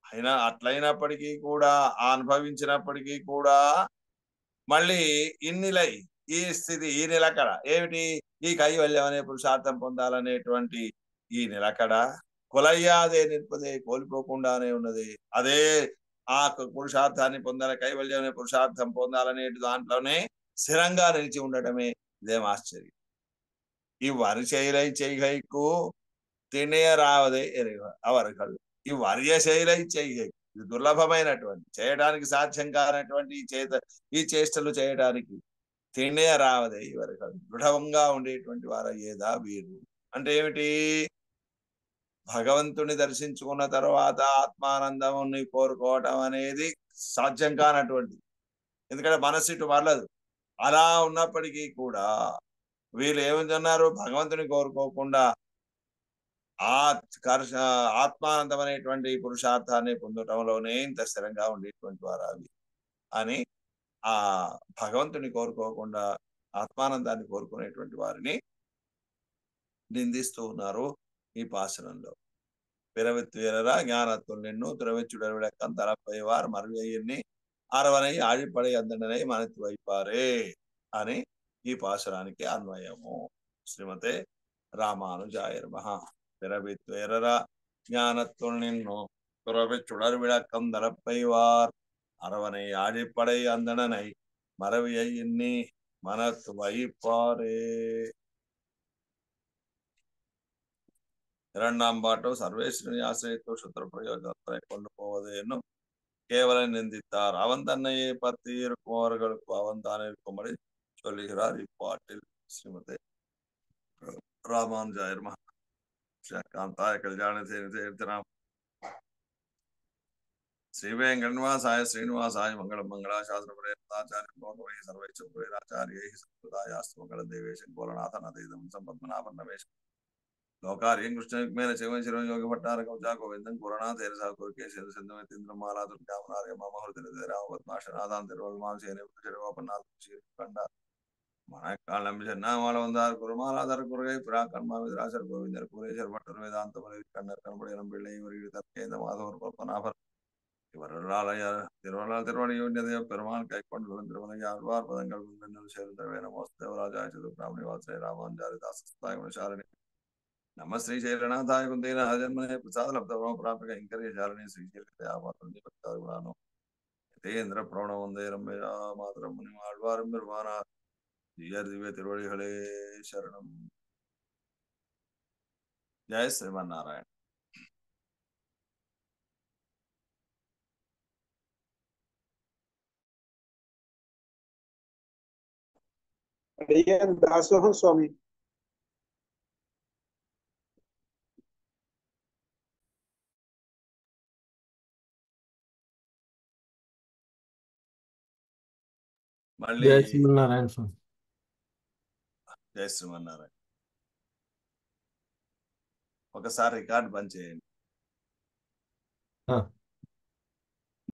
అయినా అట్లయినప్పటికీ కూడా అనుభవించినప్పటికీ కూడా మళ్ళీ ఇన్నిలై ఈ స్థితి ఈ నిలకడ ఏమిటి, ఈ కైవల్యం అనే పురుషార్థం పొందాలనేటువంటి ఈ నిలకడ కులయ్యాదే నిற்பదే కోల్పోకుండానే ఉన్నది. అదే ఆ పురుషార్థాన్ని పొందాలి, కైవల్యం అనే పురుషార్థం పొందాలనే దాంట్లోనే స్థిరంగా నిలిచి ఉండటమే ఇదేం ఆశ్చర్యం. ఈ వరిశైలై చేయకు తినేరావదే అవరకళ్ళు, ఈ వర్యశైలై చేయకు, ఇది దుర్లభమైనటువంటి చేయడానికి సాధ్యం కానటువంటి ఈ చేష్టలు చేయడానికి తిండే రావదే వరకు దృఢంగా ఉండేటువంటి వారు ఏదా వీరు. అంటే ఏమిటి, భగవంతుని దర్శించుకున్న తర్వాత ఆత్మానందముని కోరుకోవటం అనేది సాధ్యం కానటువంటి, ఎందుకంటే మనస్సు ఇటు మరలదు. అలా ఉన్నప్పటికీ కూడా వీళ్ళు ఏమన్నారు, భగవంతుని కోరుకోకుండా ఆ ఆత్మానందం అనేటువంటి పురుషార్థాన్ని పొందటంలోనే ఇంత స్థిరంగా ఉండేటువంటి వారు అవి అని ఆ భగవంతుని కోరుకోకుండా ఆత్మానందాన్ని కోరుకునేటువంటి వారిని నిందిస్తూ ఉన్నారు ఈ పాశనంలో. பிறவித்துயரா ஞானத்துள் நின்னு துறவிச்சுடர் விளக்கம் தரப்பைவார் மறுவையிన్ని అరవనై ఆడిపడే అందనై మనతి వైపారే అని ఈ పాశురానికి అన్వయము. శ్రీమతే రామానుజాయ నమః. பிறவித்துயரா ஞானத்துள் நின்னு துறவிச்சுடர் விளக்கம் தரப்பைவார் அரவனை ஆழிப்படை அந்தணனை மறவியை எண்ணி மனத்து வைப்பாரே. இரண்டாம் பாட்டு சர்வேஸ்வரனை ஆசிரியத்து சுத்திர பிரயோஜனத்தை கொண்டு போவதேன்னு கேவலம் நிந்தித்தார். அவன் தன்னையே பற்றி இருக்குமவர்களுக்கு அவன் தான் இருக்கும்படி சொல்லுகிறார் இப்பாட்டில். ஸ்ரீமதே ராமானுஜாய நமः. காந்தாய கல்யாண శ్రీ వెంకటనివాసాయ శ్రీనివాసాయ మంగళం మంగళాశాసనపరేతాచార్య సర్వైశ్వరైరాచార్యై సంప్రదాయాస్తు మంగళ దేవేశం కోలనాథనతీతం సంపద్మనాభన్నవేశ లోకార్యం కృష్ణ విజ్ఞాన శివం శివం యోగి భట్టారకం చా గోవిందం పురణాథేర సా కురుకేశ్వర సింధుమతీంద్రం మాలా దుర్గామనార్య మమ హృదయ రామ పద్మాశనాథాం తిరువల్మాంసేనపన్నాథ శ్రీకండ மணக்காலம் சென்னாமல வந்தார் குருமாலாதர் குருகை பிறா கண்மாவிதராசர் கோவிந்தர் கூரேசர் பட்டர் வேதாந்த கண்ணர் கண்புடையம் பிள்ளை இவர் தற்கேந்த மாதவர் பத்மநாபர் இவர்களால் திருவணியுடைய பெருமான் கைக்கொண்டு திருமலை ஆழ்வார் பதங்கள் முன்னல் சேர்ந்தவே நமோஸ்தேவராஜாய சதுர்பிராமணி வாசே ராமாஞ்சாரி தாசாரணி नम श्री शैलनाथाय कुंदेन जन्मने प्रसाद लब्धवो प्राप्त इंकर्य चारणे श्री शैलयामानो तेन्द्र प्रणव वंदे रम्या मातरम मुनि आழ்வாரும் பெருமானா ஜீயர் திவ்ய திருவடிகளே சரணம். ஜெய் ஸ்ரீமன் நாராயண். అడిగాను దాసోహం స్వామి. మళ్ళీ జై శ్రీమన్నారాయణ స్వామి. జై శ్రీమన్నారాయణ. ఒకసారి రికార్డు బంద్ చేయండి.